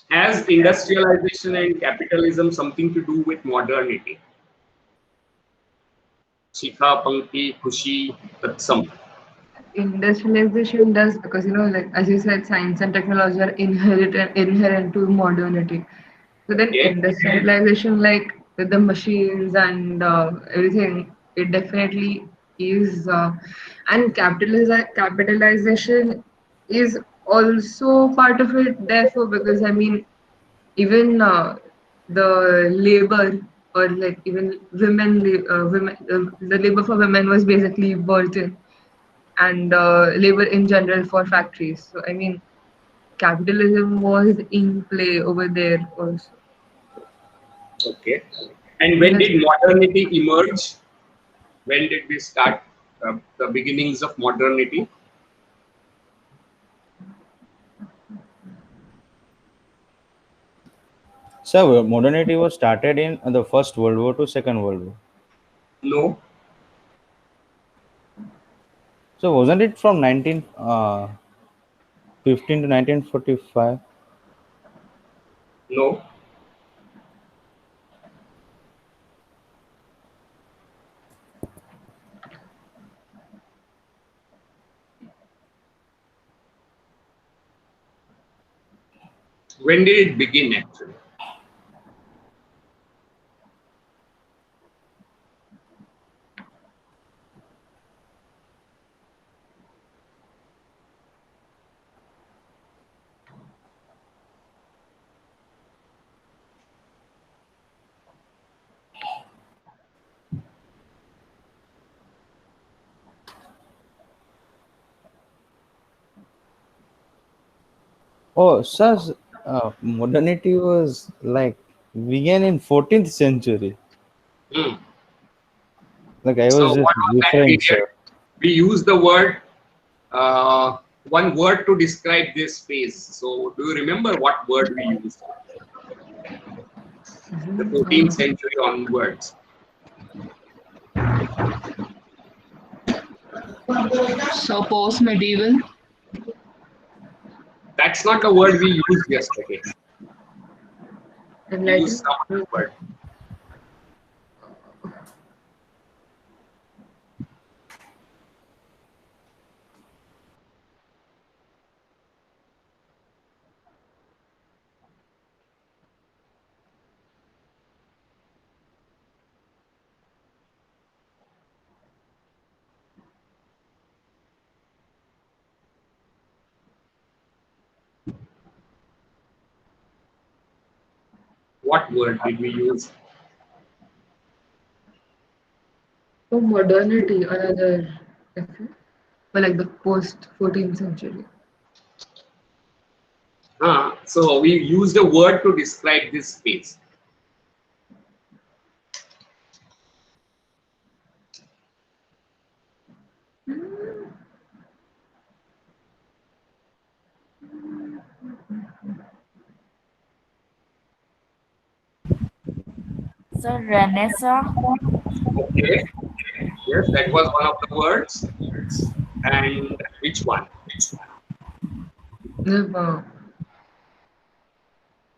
Has industrialization and capitalism something to do with modernity? Shikha, Pankti, Khushi, Tatsam. Industrialization does, because like as you said, science and technology are inherent to modernity. So then Okay. industrialization, like with the machines and everything, it definitely is. And capitalization is also part of it. Therefore, because I mean, even the labor, or like even the labor for women was basically burden, and labor in general for factories. So I mean, capitalism was in play over there also. Okay. And And when that's did modernity emerge? When did we start the beginnings of modernity? So modernity was started in the First World War to Second World War. No, So wasn't it from 1915 to 1945? no. When did it begin actually? Oh, such modernity was like began in 14th century. Hmm. Like I So was just what was that referring, period? sir. We use the word one word to describe this phase. So do you remember what word we used? The 14th century onwards. So post medieval. That's not the word we used yesterday. We used enlightenment. some other word. What word did we use? So modernity, another, but like the post 14th century. So we used a word to describe this space. So Renaissance. Okay. Yes, that was one of the words. And which one? Never.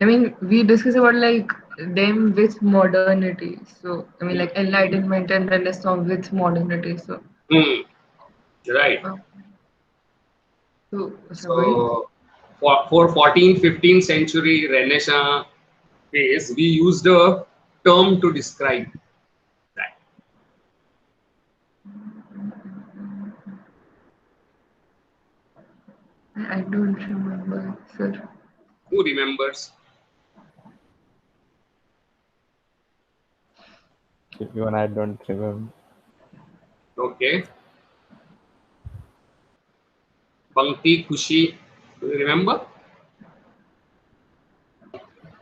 I mean, we discuss about like them with modernity. So I mean, like enlightenment and renaissance with modernity. So, Hmm. Right. uh, sorry. So for 14th, 15th century Renaissance phase, we used a term to describe that. I don't remember, sir. Who remembers? Even I don't remember. Okay. Pankti, Khushi, do you remember?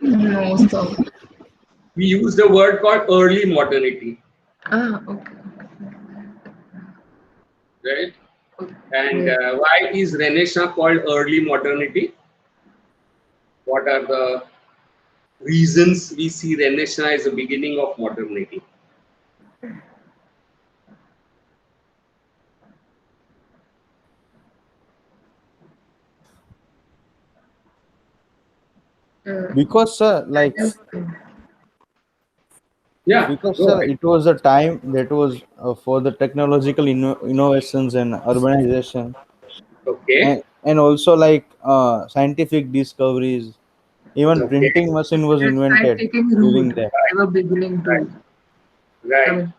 No, sir. We used a word called early modernity, Okay. right? Okay. And Yes. why is Renaissance called early modernity? What are the reasons we see Renaissance as the beginning of modernity? Because like Yeah, because go ahead. it was a time that was for the technological innovations and urbanization, Okay. and also like scientific discoveries. Even Okay. printing machine was it started invented taking during root. that. They were beginning Right. to. I Right. mean,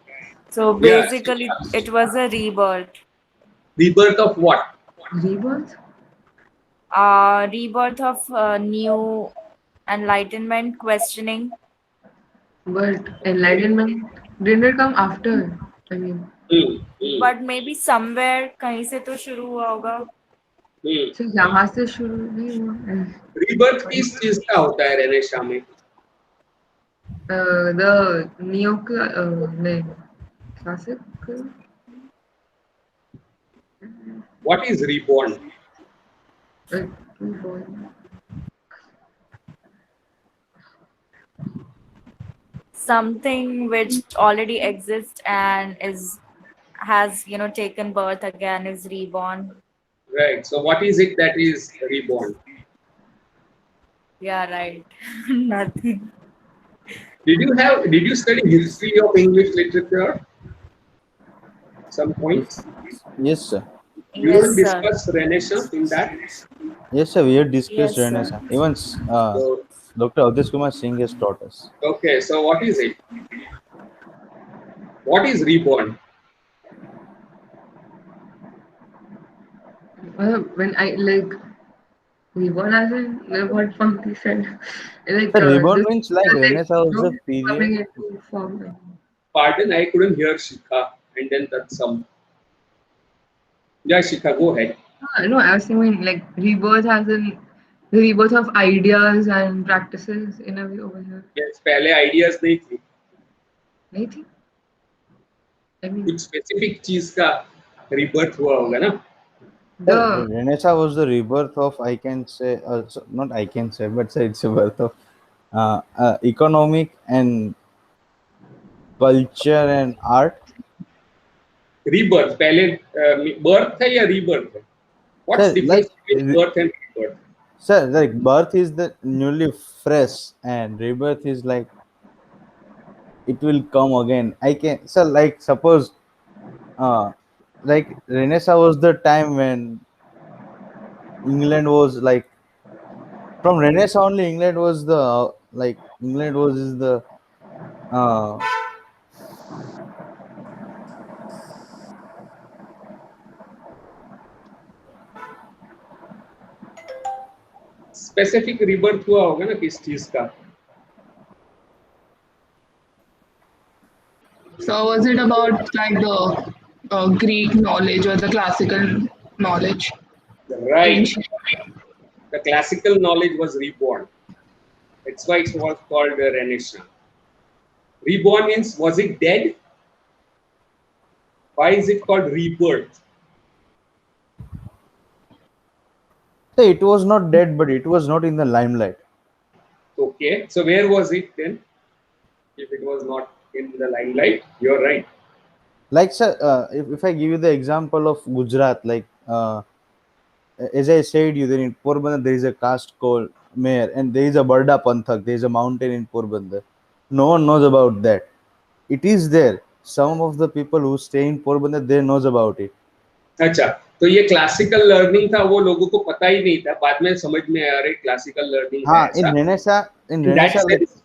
So Yeah. basically, it was a rebirth. Rebirth of what? rebirth. Rebirth of new enlightenment, questioning. But enlightenment didn't it come after? I mean, Hmm. Hmm. But maybe somewhere कहीं से तो शुरू हुआ होगा. Hmm. so यहाँ से शुरू नहीं हुआ. rebirth किस चीज का होता है रेनेशा में? The neo नहीं classic. What is reborn? Reborn. Something which already exists and is has taken birth again, is reborn. Right. So what is it that is reborn? Yeah, right. Nothing. Did you study history of English literature? Some points. Yes, sir. You don't Yes, sir. discuss Renaissance in that. Yes, sir. We have discussed Yes, sir. Renaissance. Even So Dr. Avdesh Kumar Singh has taught us. okay. So what is it? What is reborn? When I like reborn as in what Pankti said, like The reborn this means like like Renaissance was the coming period. into form. Pardon, I couldn't hear Shikha and then that's some. Yeah, Shikha, go ahead. No, I was saying like rebirth as in the rebirth of ideas and practices in a way over here. Yes, पहले ideas नहीं थी. Anything? I mean, कुछ specific चीज का rebirth हुआ होगा ना? the Renaissance was the rebirth of, I can say, not I can say, but say it's a birth of economic and culture and art. Rebirth. पहले birth है या rebirth है? What's Sir, difference between birth and rebirth? sir, like birth is the newly fresh, and rebirth is like it will come again. I can, sir, like suppose, uh, like Renaissance was the time when England was like, from Renaissance only England was the like England was is the uh, Specific rebirth हुआ होगा ना किस चीज का? So was it about like the Greek knowledge or the classical knowledge? Right. Ancient. The classical knowledge was reborn. That's why it was called Renaissance. Reborn means was it dead? Why is it called rebirth? so it was not dead, but it was not in the limelight. Okay, so where was it then? If it was not in the limelight, you're right. Like sir, if I give you the example of Gujarat, like as I said you, then in Porbandar there is a caste called Mayor, and there is a Barda Panthak. There is a mountain in Porbandar. No one knows about that. It is there. Some of the people who stay in Porbandar they knows about it. अच्छा, तो ये classical learning था, वो लोगों को पता ही नहीं था, बाद में समझ में आया अरे क्लासिकल लर्निंग है हाँ, ऐसा. in In that Renaissance, like sense,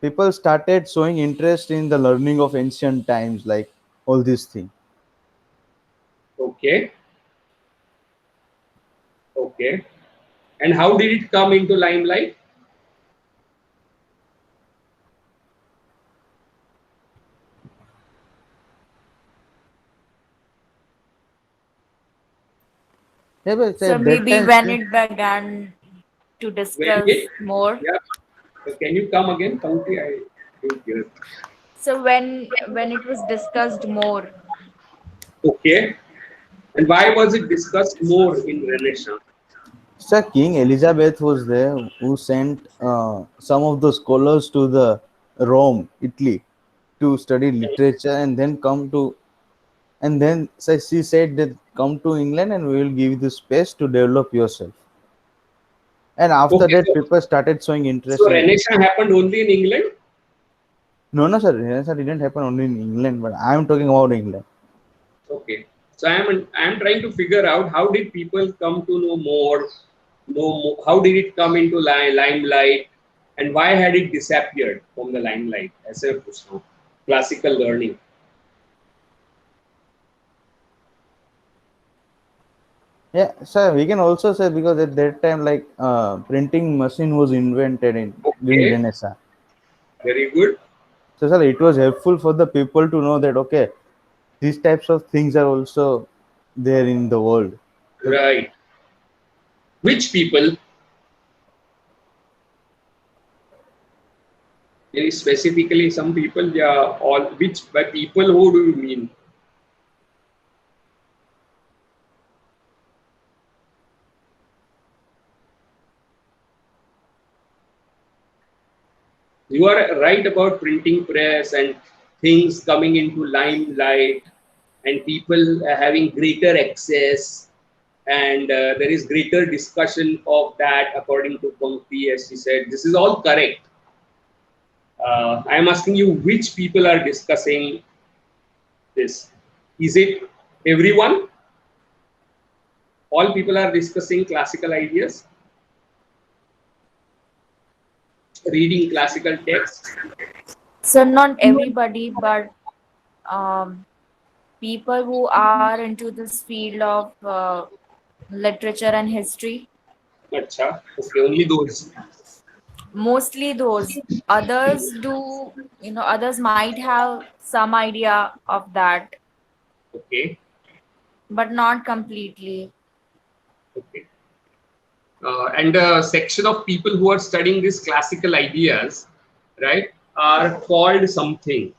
people started showing interest in the learning of ancient times, like all these things. okay, okay. And how did it come into limelight? Yeah, but So at that maybe time, when it began to When discuss it? more. Yeah. So can you come again, Pankti? I didn't hear. So when it was discussed more. Okay. And why was it discussed more in Renaissance? Sir, King Elizabeth was there who sent some of the scholars to the Rome, Italy, to study literature, and then come to, and then so she said that come to England and we will give you the space to develop yourself. And after Okay, that, people started showing interest so in. Renaissance happened only in England? No, no, sir. Renaissance didn't happen only in England, but I am talking about England. Okay. So I am trying to figure out how did people come to know more, how did it come into limelight, and why had it disappeared from the limelight? As a classical learning. Yeah, sir. We can also say because at that time, like printing machine was invented in during Okay, Renaissance. very good. So, sir, it was helpful for the people to know that okay, these types of things are also there in the world. So, Right. Which people? Very specifically, some people. Yeah. All. Which by people? Who do you mean? You are right about printing press and things coming into limelight and people having greater access, and there is greater discussion of that according to Pankti, as she said. This is all correct. I am asking you which people are discussing this. Is it everyone? All people are discussing classical ideas, reading classical texts. So not everybody, but um, people who are into this field of literature and history, Acha, okay, only those. mostly those. Others do, others might have some idea of that, Okay, but not completely. okay. And a section of people who are studying these classical ideas, right, are called something.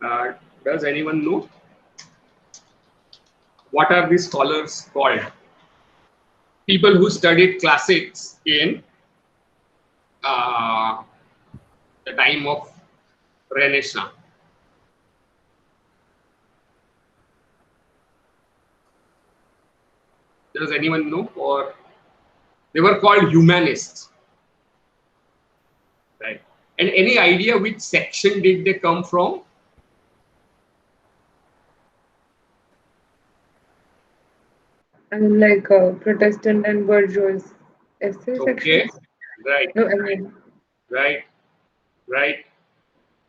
Uh, does anyone know what are these scholars called? People who studied classics in uh, the time of Renaissance. Does anyone know? Or they were called humanists, right? And any idea which section did they come from? And like Protestant and bourgeois essay Okay, sections. right, No, I mean, right, right.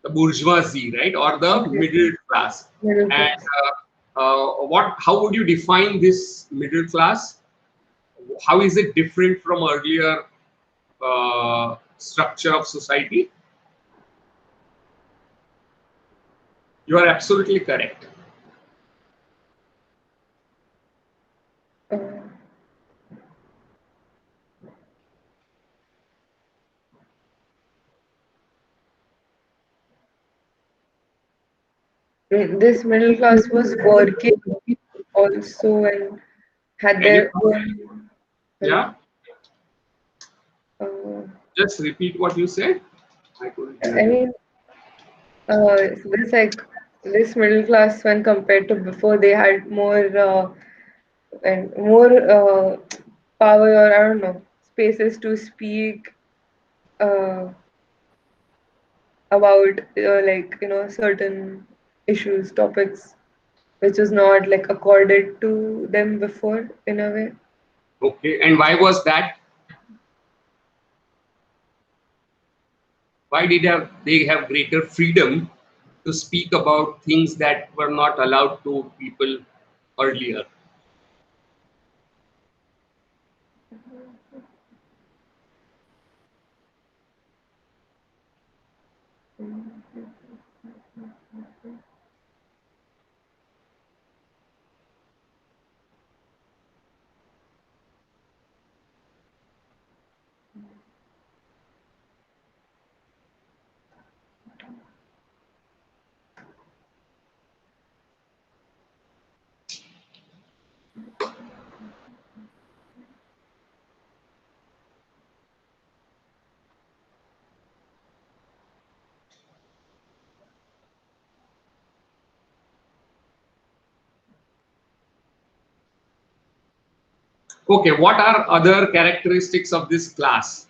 The bourgeoisie, right, or the okay, middle class. middle And class. how would you define this middle class? How is it different from earlier structure of society? You are absolutely correct. Uh, this middle class was working also and had Can you, their own. Hello? yeah, Uh, just repeat what you said? I couldn't hear I you. mean, this like this middle class when compared to before, they had more and more power, or I don't know, spaces to speak uh, about like certain issues, topics, which was not like accorded to them before in a way. Okay, and why was that? Why did they have greater freedom to speak about things that were not allowed to people earlier? Okay, what are other characteristics of this class?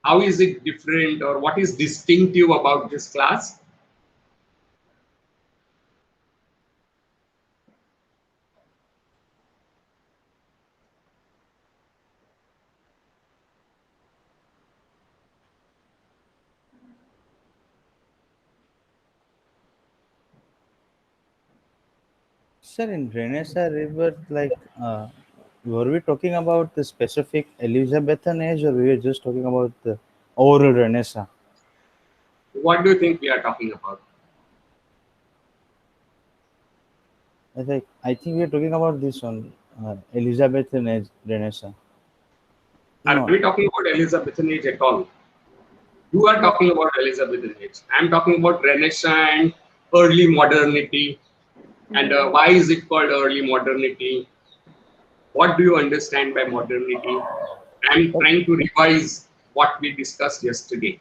How is it different, or what is distinctive about this class? Sir, in Renaissance rebirth, like, were we talking about the specific Elizabethan age, or we were just talking about the overall Renaissance? What do you think we are talking about? I think we are talking about this one, Elizabethan age Renaissance. Are No, we talking about Elizabethan age at all? You are talking about Elizabethan age. I am talking about Renaissance and early modernity. And why is it called early modernity? What do you understand by modernity? I am trying to revise what we discussed yesterday.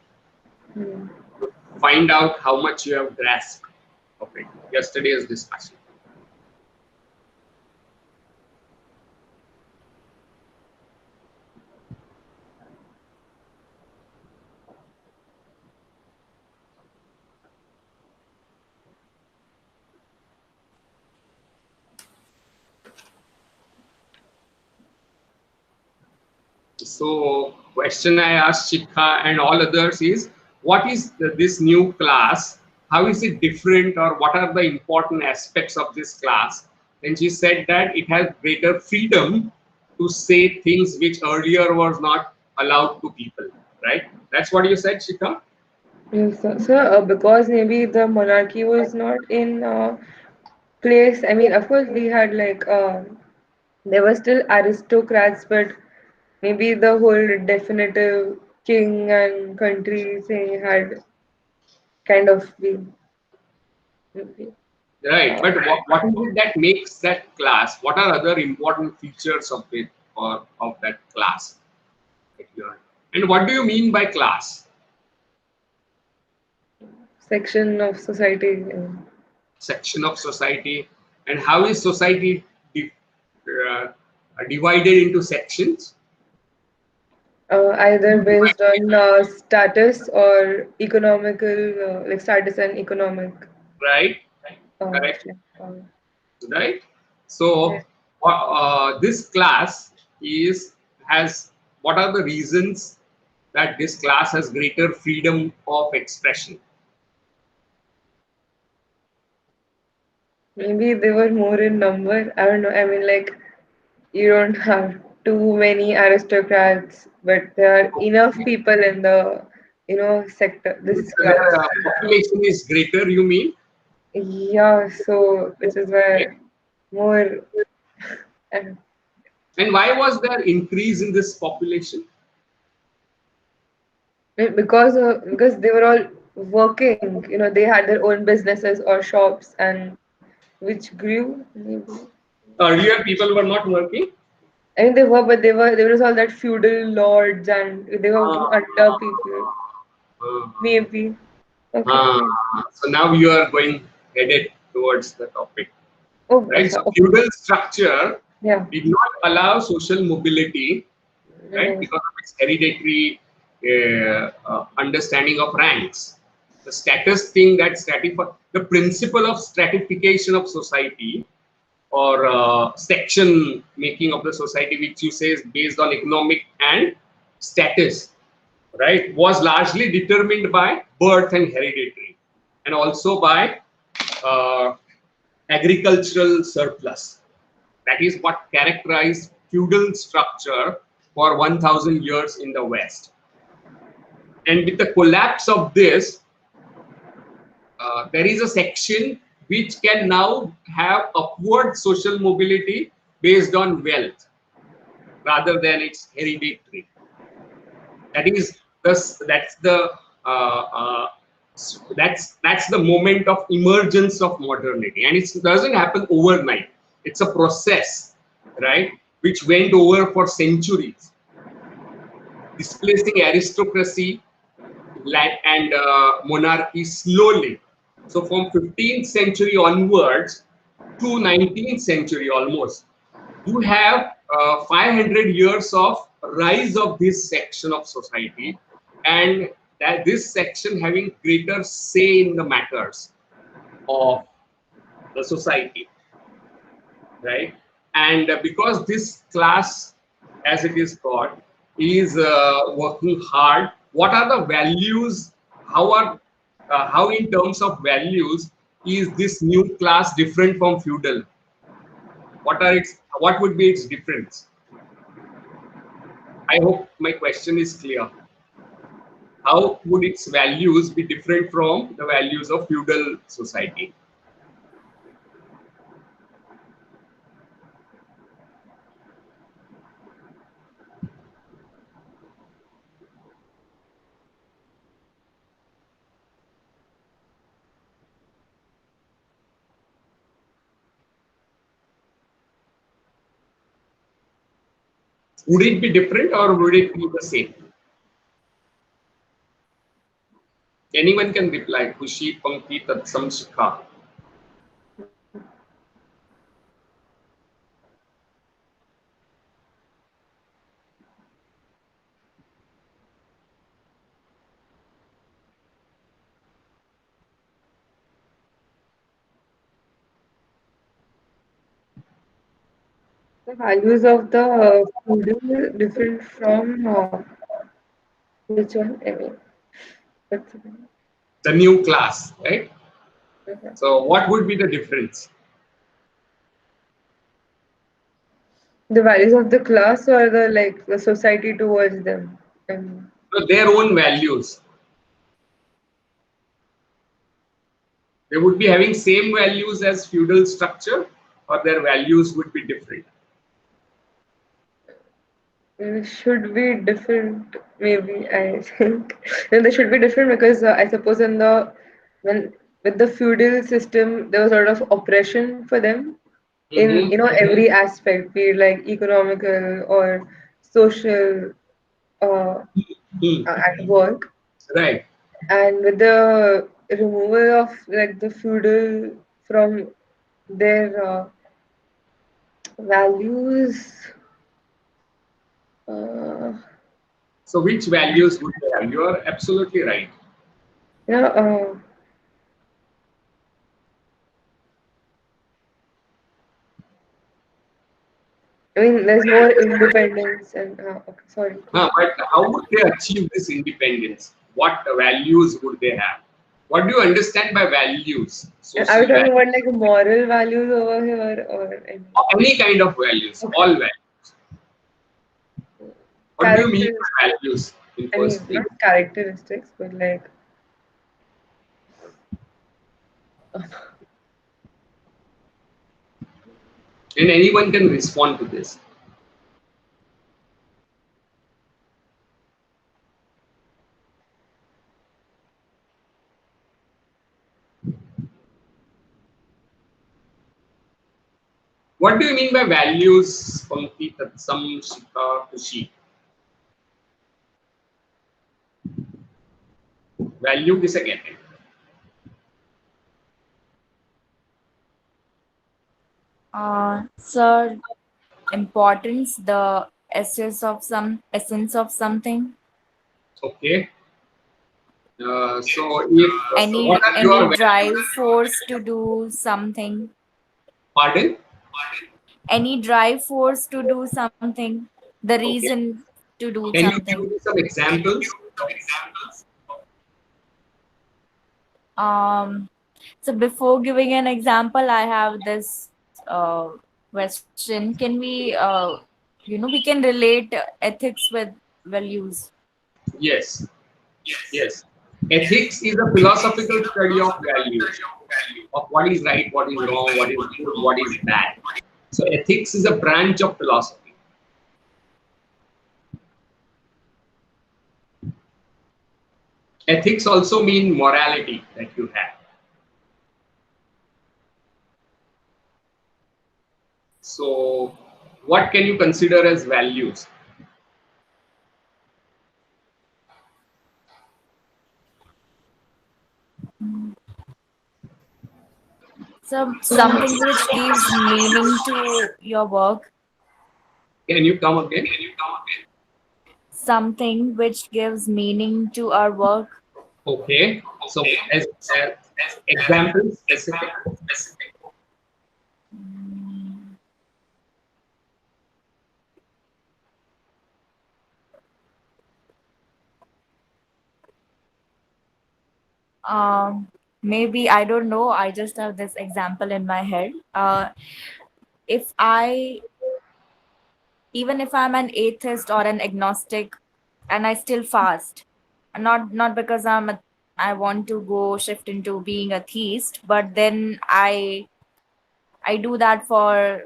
Find out how much you have grasped of it. Yesterday's discussion. So, question I asked Shikha and all others is, what is this new class? How is it different, or what are the important aspects of this class? And she said that it has greater freedom to say things which earlier was not allowed to people. Right? That's what you said, Shikha. Yes, so because maybe the monarchy was not in place. I mean, of course, we had like there were still aristocrats, but maybe the whole definitive king and country thing had kind of been. Right. Uh, But what is it that makes that class? What are other important features of it, or of that class? And what do you mean by class? section of society. Section of society. And how is society uh, divided into sections? Either based on status or economical, like status and economic. Right. Correct. Uh, Right. So this class has, what are the reasons that this class has greater freedom of expression? maybe they were more in number. I don't know. I mean, like, you don't have too many aristocrats, but there are enough people in the, sector, this Their class. population is greater, you mean? Yeah, so which is why more, uh, And why was there increase in this population? because they were all working. They had their own businesses or shops, and which grew. Maybe. Earlier, people were not working. I mean, they were, but there was all that feudal lords, and they were working under people. Uh, Maybe. Okay. uh, so now you are headed towards the topic, Oh, right? So okay. feudal structure Yeah. did not allow social mobility, right? Because of its hereditary understanding of ranks. The status thing that the principle of stratification of society, or section making of the society, which you say is based on economic and status, right, was largely determined by birth and hereditary, and also by uh, agricultural surplus. That is what characterized feudal structure for 1000 years in the West. And with the collapse of this, there is a section which can now have upward social mobility based on wealth rather than its hereditary. That is that's the uh, uh, that's the moment of emergence of modernity, and it doesn't happen overnight. It's a process, right, which went over for centuries, displacing aristocracy and monarchy slowly. So from 15th century onwards to 19th century almost, you have 500 years of rise of this section of society, and that this section having greater say in the matters of the society, right? And because this class, as it is called, is working hard, what are the values? How in terms of values is this new class different from feudal? What would be its difference? I hope my question is clear. How would its values be different from the values of feudal society? Would it be different or would it be the same? Anyone can reply. Kushi, Pankti, Tatsam, Shikha. The values of the feudal different from which one? I mean, what's the name? The new class, right? Okay. So what would be the difference? The values of the class or the like the society towards them. And So their own values. They would be having same values as feudal structure, or their values would be different. it should be different, maybe I think. And they should be different because I suppose in the when with the feudal system there was a lot of oppression for them in every aspect, be it like economical or social uh, at work. Right. And with the removal of like the feudal from their values, uh, So which values would they have? You are absolutely right. yeah, I mean there's more independence and okay, sorry. But how would they achieve this independence? What values would they have? What do you understand by values? Are we Social talking values. about like moral values over here or Any kind of values, okay. all values. What do you mean Character? by values in I mean first thing? not characteristics, but like And anyone can respond to this. What do you mean by values, Pankti, Tatsam, Shika, Kushi? Value किसे कहते हैं? Sir, importance, the essence of something. Okay. So if what are your Any drive values? force to do something. Pardon? Any drive force to do something. The Okay. reason to do Can you give something. me some examples? So before giving an example, I have this question. Can we, we can relate ethics with values. Yes. Yes. Ethics is a philosophical study of values, of what is right, what is wrong, what is good, what is bad. So ethics is a branch of philosophy. Ethics also mean morality that you have. So what can you consider as values? So something which gives meaning to your work. Can you come again? Something which gives meaning to our work. Okay. So as example specific. Maybe I don't know. I just have this example in my head. If I, even if I'm an atheist or an agnostic, and I still fast, not because I want to go shift into being a theist, but then I do that for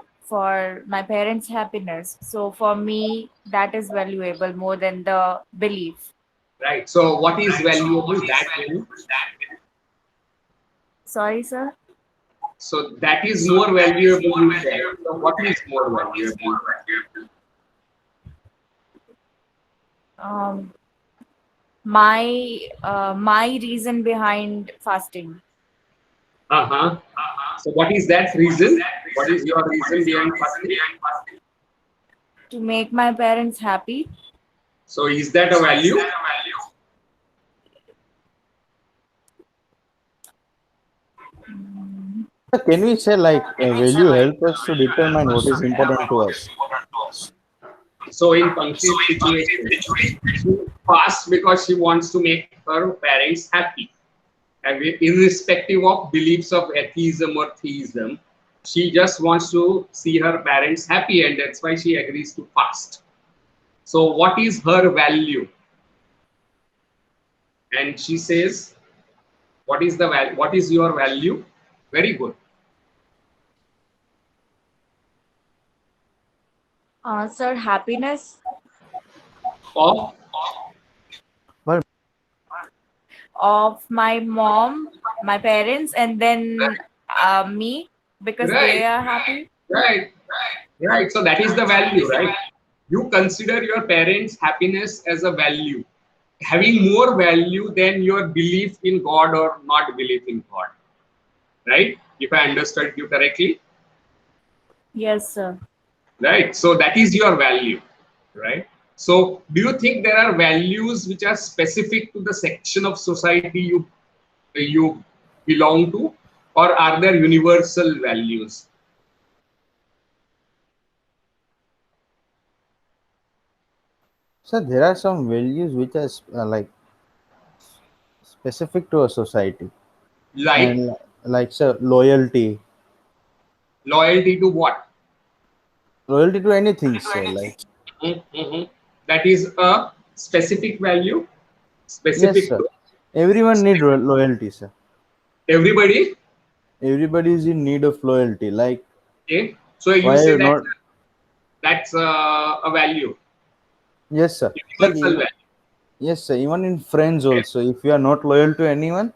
my parents' happiness. So for me, that is valuable more than the belief. Right. So what is valuable? That means. Sorry, sir. So that is more valuable, you said. So what is more valuable? My reason behind fasting, Uh-huh. So what is that reason? What is your reason behind fasting? to make my parents happy. So is that a value? Can we say like value help us to determine what is important to us? So in Pankti's situation, she fasts because she wants to make her parents happy. And irrespective of beliefs of atheism or theism, she just wants to see her parents happy, and that's why she agrees to fast. So what is her value? And she says, what is the value? What is your value? Very good. Sir, happiness Of Well, of my mom, my parents, and then me, because they right, are happy. right. So that is the value, right? You consider your parents' happiness as a value, having more value than your belief in God or not belief in God, right? If I understood you correctly, Yes, sir. right? So that is your value, right? So do you think there are values which are specific to the section of society you belong to, or are there universal values? so there are some values which are like specific to a society, Like and like so loyalty, loyalty to what? loyalty to anything, sir. Like Mhm. That is a specific value, yes, specific sir. to Everyone need loyalty, sir. everybody. Everybody is in need of loyalty. Like Okay, so you why say that not? that's a value, Yes, sir. Like universal even value. yes, sir. Even in friends Okay. also, if you are not loyal to anyone,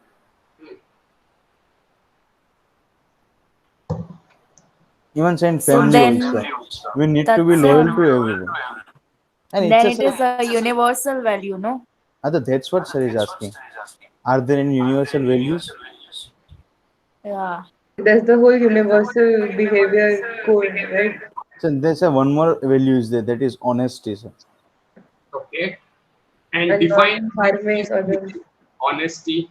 even in So family then also, we need to be that's loyal to everyone. And it's then a it sir. is a universal value, no? That's what sir is asking. Are there any universal values? Yeah. There's the whole universal behavior code, right? So there's a one more value is there, that is honesty, sir. Okay, and And not define harming these others. honesty.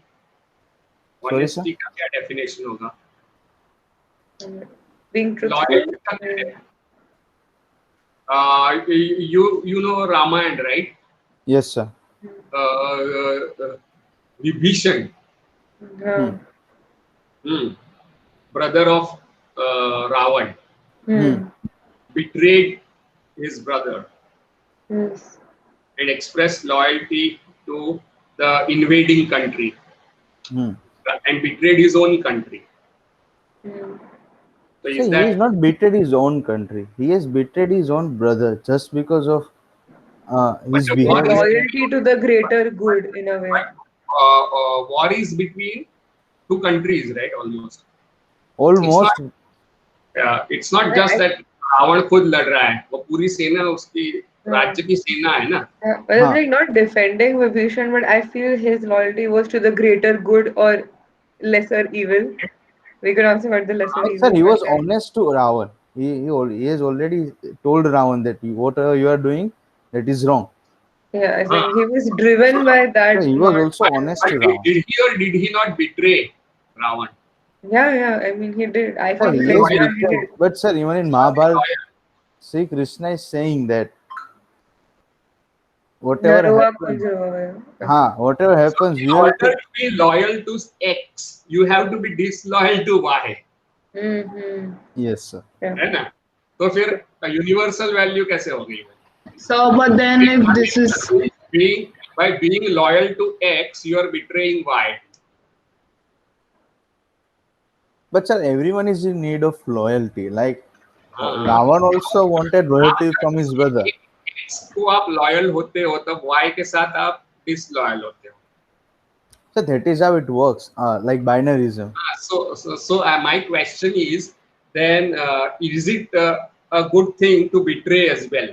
Sorry, sir. Honesty का क्या definition होगा? Being truthful. Loyalty का क्या definition? You know Ramayana, right? Yes, sir. Vibhishan, Hmm. brother of Ravan, Hmm. betrayed his brother Yes. and expressed loyalty to the invading country Hmm. and betrayed his own country. Mm. So So is he has that not betrayed his own country. He has betrayed his own brother just because of but his the war His is behavior. loyalty to the greater good in a way. war is between two countries, right? Almost. Almost. It's not I, just I, that Ravan खुद लड़ रहा है, वो पूरी सेना उसकी राज्य uh, की सेना है ना. I was Huh. like not defending Vibhishan, but I feel his loyalty was to the greater good or lesser evil. We could also heard the lesser Sir, evil, he but was honest to Ravan. he has already told Ravan that whatever you are doing, that is wrong. Yeah, I Huh. think he was driven by So that, he was not. also honest But to Ravan. did he or did he not betray Ravan? Yeah, yeah. I mean, he did. I Oh, feel he like, is yeah, Loyal. he betrayed. did. But sir, even in Mahabharata, Sri Krishna is saying that whatever Naruwa happens, Kunjava. whatever So happens, in you have order to. to be loyal to X, you have to be disloyal to Y. Mm-hmm. Yes, sir. Yeah. है ना? तो फिर universal value कैसे होगी? So, but then if this is being by being loyal to X, you are betraying Y. But sir, everyone is in need of loyalty. Like हाँ. Ravan also wanted loyalty from his brother. X को आप loyal होते हो तब Y के साथ आप disloyal होते हो. So that is how it works. Like binarism. So my question is then is it a good thing to betray as well?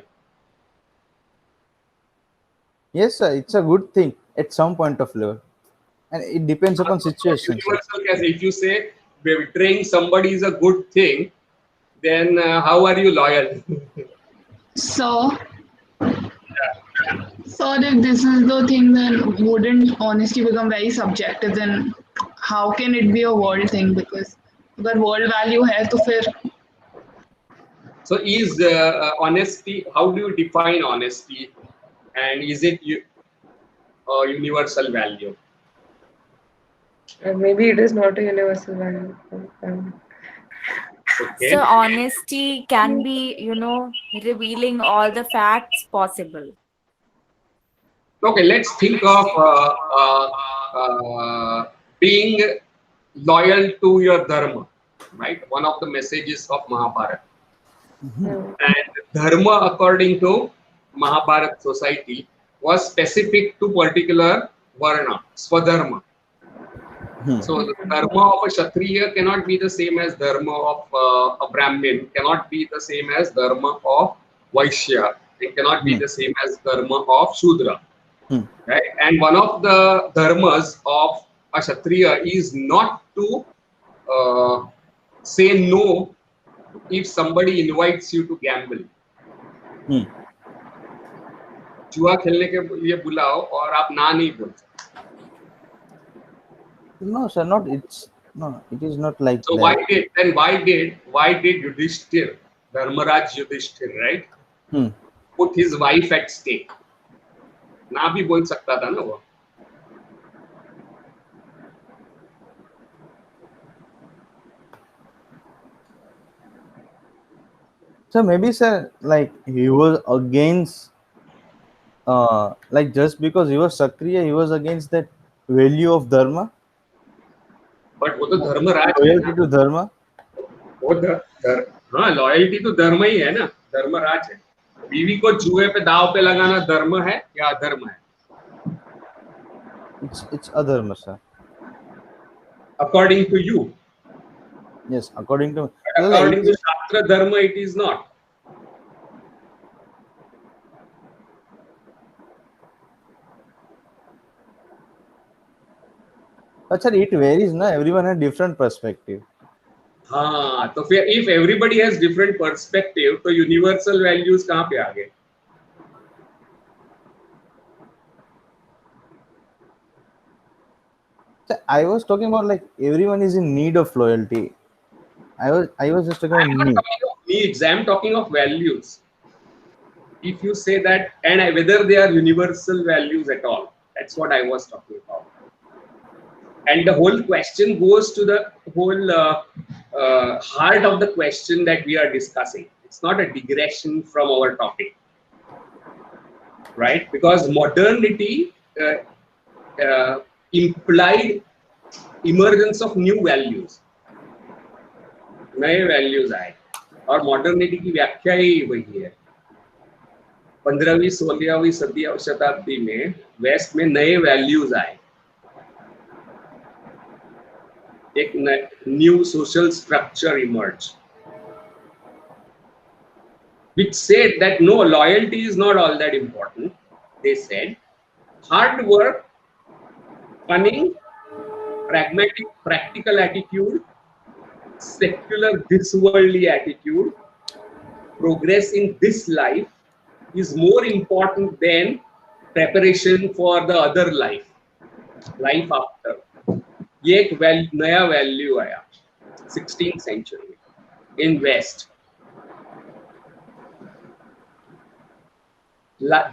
Yes, sir. It's a good thing at some point of level, and it depends upon situation, sir. Universal case, if you say betraying somebody is a good thing, then how are you loyal? so, so if this is the thing, then wouldn't honesty become very subjective? Then how can it be a world thing? Because अगर world value है तो फिर So is honesty, how do you define honesty, and is it universal value? Maybe it is not a universal value. Okay. So honesty can be, revealing all the facts possible. Okay, let's think of being loyal to your dharma, right? One of the messages of Mahabharata. And dharma, according to Mahabharata society, was specific to particular varna, swadharma. So the dharma of a Kshatriya cannot be the same as dharma of a Brahmin, cannot be the same as dharma of Vaishya, it cannot be the same as dharma of Shudra. Right? And one of the dharmas of a Kshatriya is not to say no if somebody invites you to gamble. जुआ खेलने के लिए बुलाओ और आप ना नहीं बोल सकते. No, sir. Not it's no. It is not like So that. why did Yudhishthir, Dharmaraj Yudhishthir, right, put his wife at stake? ना भी बोल सकता था ना वो. So maybe, sir, like he was against, like just because he was Sakriya, he was against that value of dharma, But वो तो धर्मराज है loyalty ना. to dharma. वो हाँ, लॉयल्टी तो धर्म ही है ना, धर्मराज है. बीवी को जुए पे दाव पे लगाना धर्म है या अधर्म है? It's adharma, sir. According to you. Yes, according to. But according to Shastra Dharma, it is not. But sir, it varies, na. Everyone has different perspective. हाँ, तो फिर if everybody has different perspective, तो universal values कहाँ पे आ गए? Sir, I was talking about like everyone is in need of loyalty. I was just talking about I'm not need. talking of needs. I'm talking of values. If you say that, and whether they are universal values at all, that's what I was talking about. And the whole question goes to the whole heart of the question that we are discussing. It's not a digression from our topic, right? Because modernity implied emergence of new values. नए values आए और modernity की व्याख्या ही वही है. 15वीं 16वीं शताब्दी में waste में नए वैल्यूज आए. एक new social structure emerge which said that no, loyalty is not all that important. They said hard work, cunning, pragmatic, practical attitude, secular, this worldly attitude, progress in this life is more important than preparation for the other life after. ये एक नया value आया 16th century in West.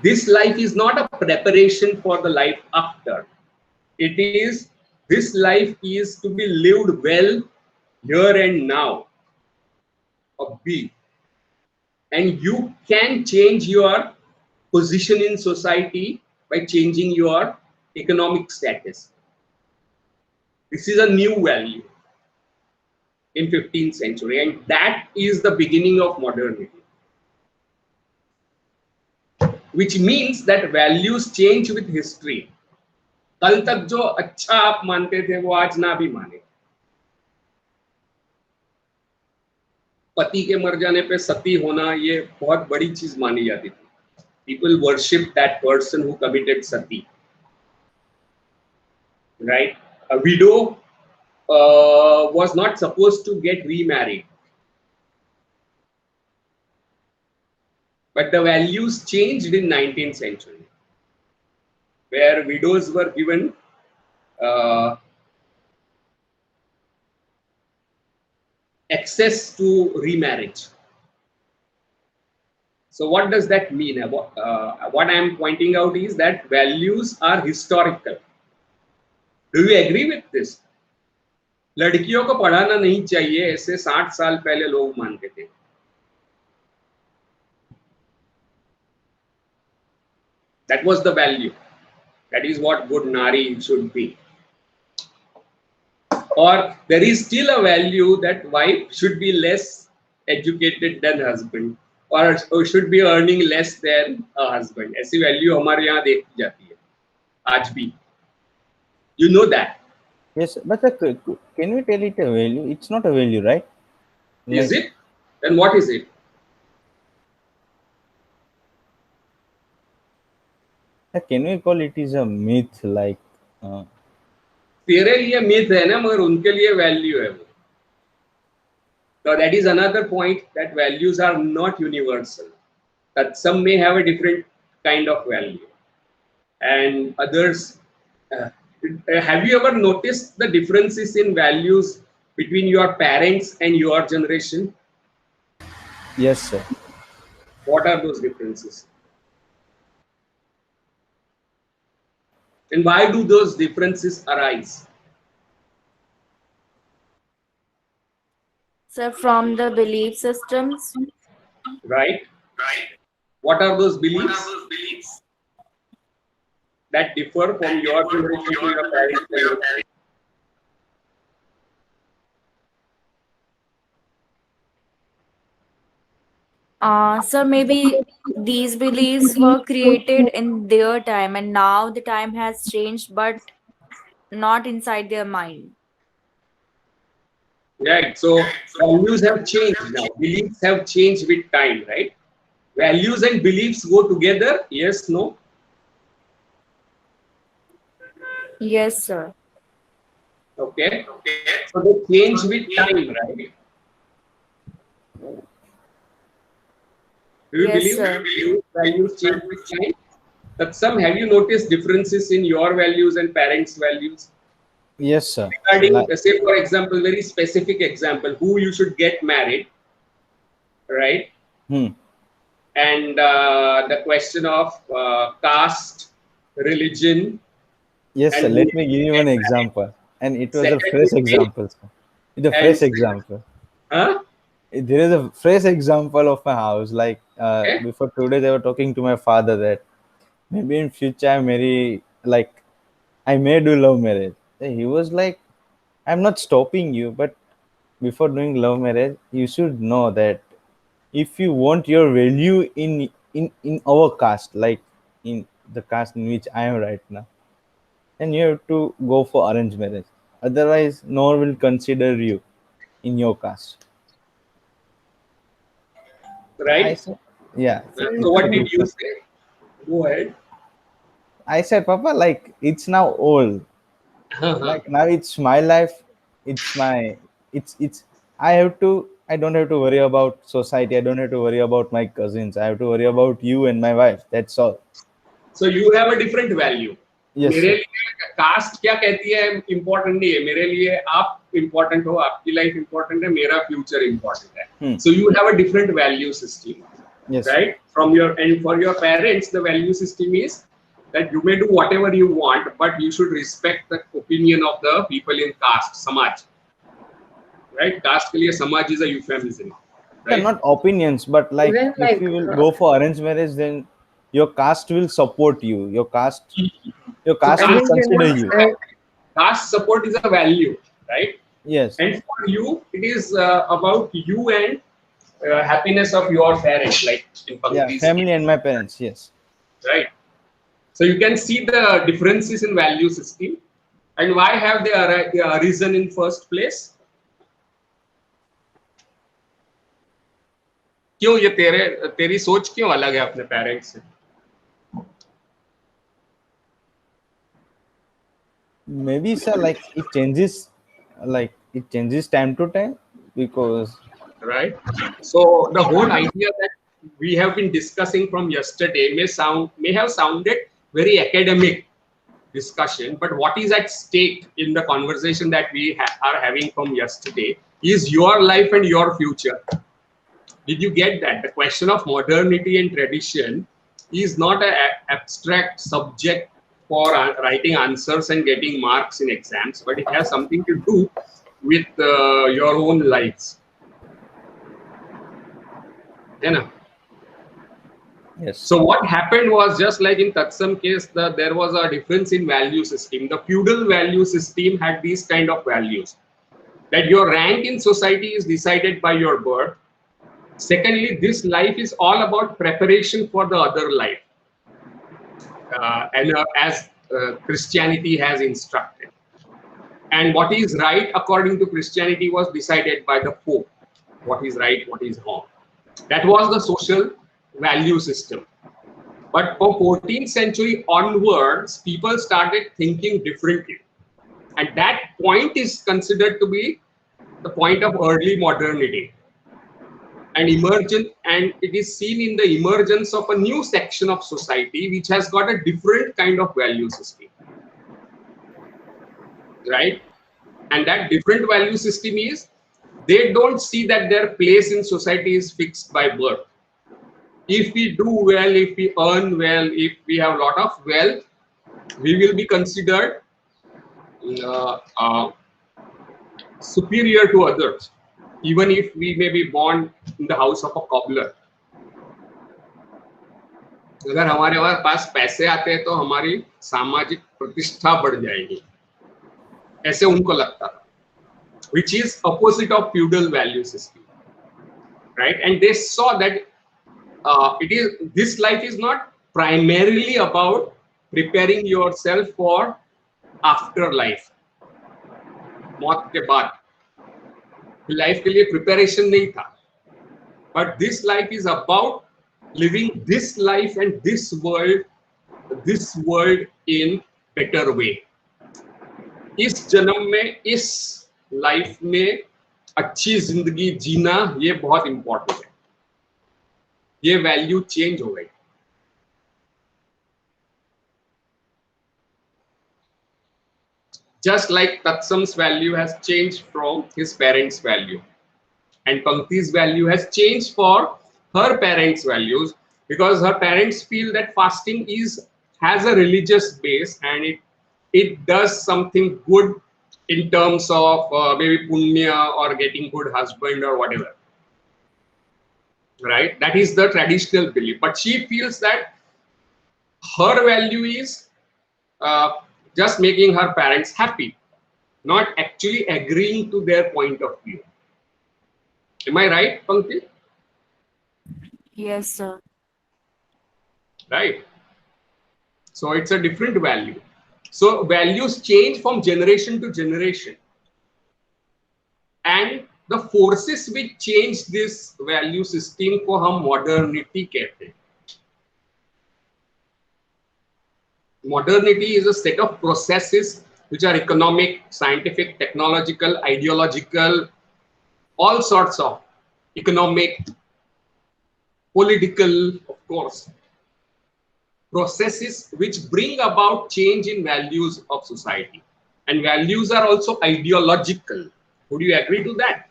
This life is not a preparation for the life after. It is, this life is to be lived well here and now. B. And you can change your position in society by changing your economic status. This is a new value in 15th century, and that is the beginning of modernity. Which means that values change with history. कल तक जो अच्छा आप मानते थे वो आज ना भी माने. पति के मर जाने पे सती होना ये बहुत बड़ी चीज मानी जाती थी. People worship that person who committed sati. Right? A widow was not supposed to get remarried. But the values changed in 19th century, where widows were given access to remarriage. So what does that mean? What I am pointing out is that values are historical. Do you agree with this? लड़कियों को पढ़ाना नहीं चाहिए ऐसे 60 साल पहले लोग मानते थे. That was the value. That is what good nari should be. Or there is still a value that wife should be less educated than husband, or should be earning less than a husband. ऐसी value हमारे यहाँ देखी जाती है आज भी. You know that. Yes, but can we tell it a value? It's not a value, right? Is it? Then what is it? Can we call it is a myth, like? तेरे लिए myth है ना, मगर उनके लिए value है वो. So that is another point, that values are not universal. That some may have a different kind of value, and others. Have you ever noticed the differences in values between your parents and your generation? Yes, sir. What are those differences? And why do those differences arise? So from the belief systems. Right? What are those beliefs that differ from your generation to your parents' generation? So maybe these beliefs were created in their time, and now the time has changed, but not inside their mind. Right. So values have changed now. Beliefs have changed with time, right? Values and beliefs go together. Yes, no? Yes, sir. Okay. So they change with time, right? Do you Yes, believe sir. that values change with time? That have you noticed differences in your values and parents' values? Yes, sir. Regarding, say, for example, very specific example, who you should get married, right? And the question of caste, religion. Yes, sir. And Let me give you an example. And it was a Second fresh would be- example, sir. It's a and- fresh example. Huh? There is a fresh example of my house. Like Okay. before today, they were talking to my father that maybe in future I marry, like I may do love marriage. He was like, I'm not stopping you, but before doing love marriage, you should know that if you want your value in our caste, like in the caste in which I am right now, then you have to go for arranged marriage. Otherwise, no one will consider you in your caste. I Right? said, yeah. So what did you say? Go ahead. I said, Papa, like it's now old. Like now it's my life. It's my, it's. I I don't have to worry about society. I don't have to worry about my cousins. I have to worry about you and my wife. That's all. So you have a different value. Yes, मेरे sir. लिए cast क्या कहती है important नहीं है, मेरे लिए आप इम्पोर्टेंट हो, आपकी लाइफ इम्पोर्टेंट है, मेरा फ्यूचर इम्पोर्टेंट है. So you have a different value system, Yes, right? From your, and for your parents, the value system is that you may do whatever you want, but you should respect the opinion of the people in caste, samaj, right? Caste के लिए samaj is a euphemism, yeah, right? not opinions, but like Even if like, you will go for arranged marriage, then your caste will support you. Your caste I will think consider you. Caste support is a value, right? Yes, And for you, it is about you and happiness of your parents, like in yeah, Pankti's family case, and my parents. Yes, right? So you can see the differences in value system, and why have they arisen in first place? क्यों ये तेरी सोच क्यों अलग है अपने parents से? maybe sir, like it changes time to time because Right? So the whole idea that we have been discussing from yesterday may have sounded very academic discussion, but what is at stake in the conversation that we are having from yesterday is your life and your future. Did you get that? The question of modernity and tradition is not an abstract subject for writing answers and getting marks in exams, but it has something to do with your own lives. yes, So what happened was, just like in Tatsam case, there was a difference in value system. The feudal value system had these kind of values, that your rank in society is decided by your birth. Secondly, this life is all about preparation for the other life, as Christianity has instructed. And what is right according to Christianity was decided by the Pope. What is right, what is wrong. That was the social value system. But from 14th century onwards, people started thinking differently. And that point is considered to be the point of early modernity. And it is seen in the emergence of a new section of society which has got a different kind of value system. Right? And that different value system is, they don't see that their place in society is fixed by birth. If we do well, if we earn well, if we have a lot of wealth, we will be considered superior to others, even if we may be born in the house of a cobbler. अगर हमारे पास पैसे आते हैं तो हमारी सामाजिक प्रतिष्ठा बढ़ जाएगी, ऐसे उनको लगता था, which is opposite of feudal value system, right? And they saw that this life is not primarily about preparing yourself for afterlife, मौत के बाद लाइफ के लिए प्रिपरेशन नहीं था, but this life is about living this life and this world in better way. इस जन्म में, इस लाइफ में अच्छी जिंदगी जीना, ये बहुत इंपॉर्टेंट है. ये वैल्यू चेंज हो गई. Just like Tatsam's value has changed from his parents' value, and Pankti's value has changed for her parents' values, because her parents feel that fasting has a religious base and it does something good in terms of maybe punya or getting good husband or whatever. Right? That is the traditional belief. But she feels that her value is just making her parents happy, not actually agreeing to their point of view. Am I right, Pankti? Yes, sir. Right. So it's a different value. So values change from generation to generation. And the forces which change this value system को हम modernity कहते हैं. Modernity is a set of processes which are economic, scientific, technological, ideological, all sorts of economic, political, of course, processes which bring about change in values of society. And values are also ideological. Would you agree to that?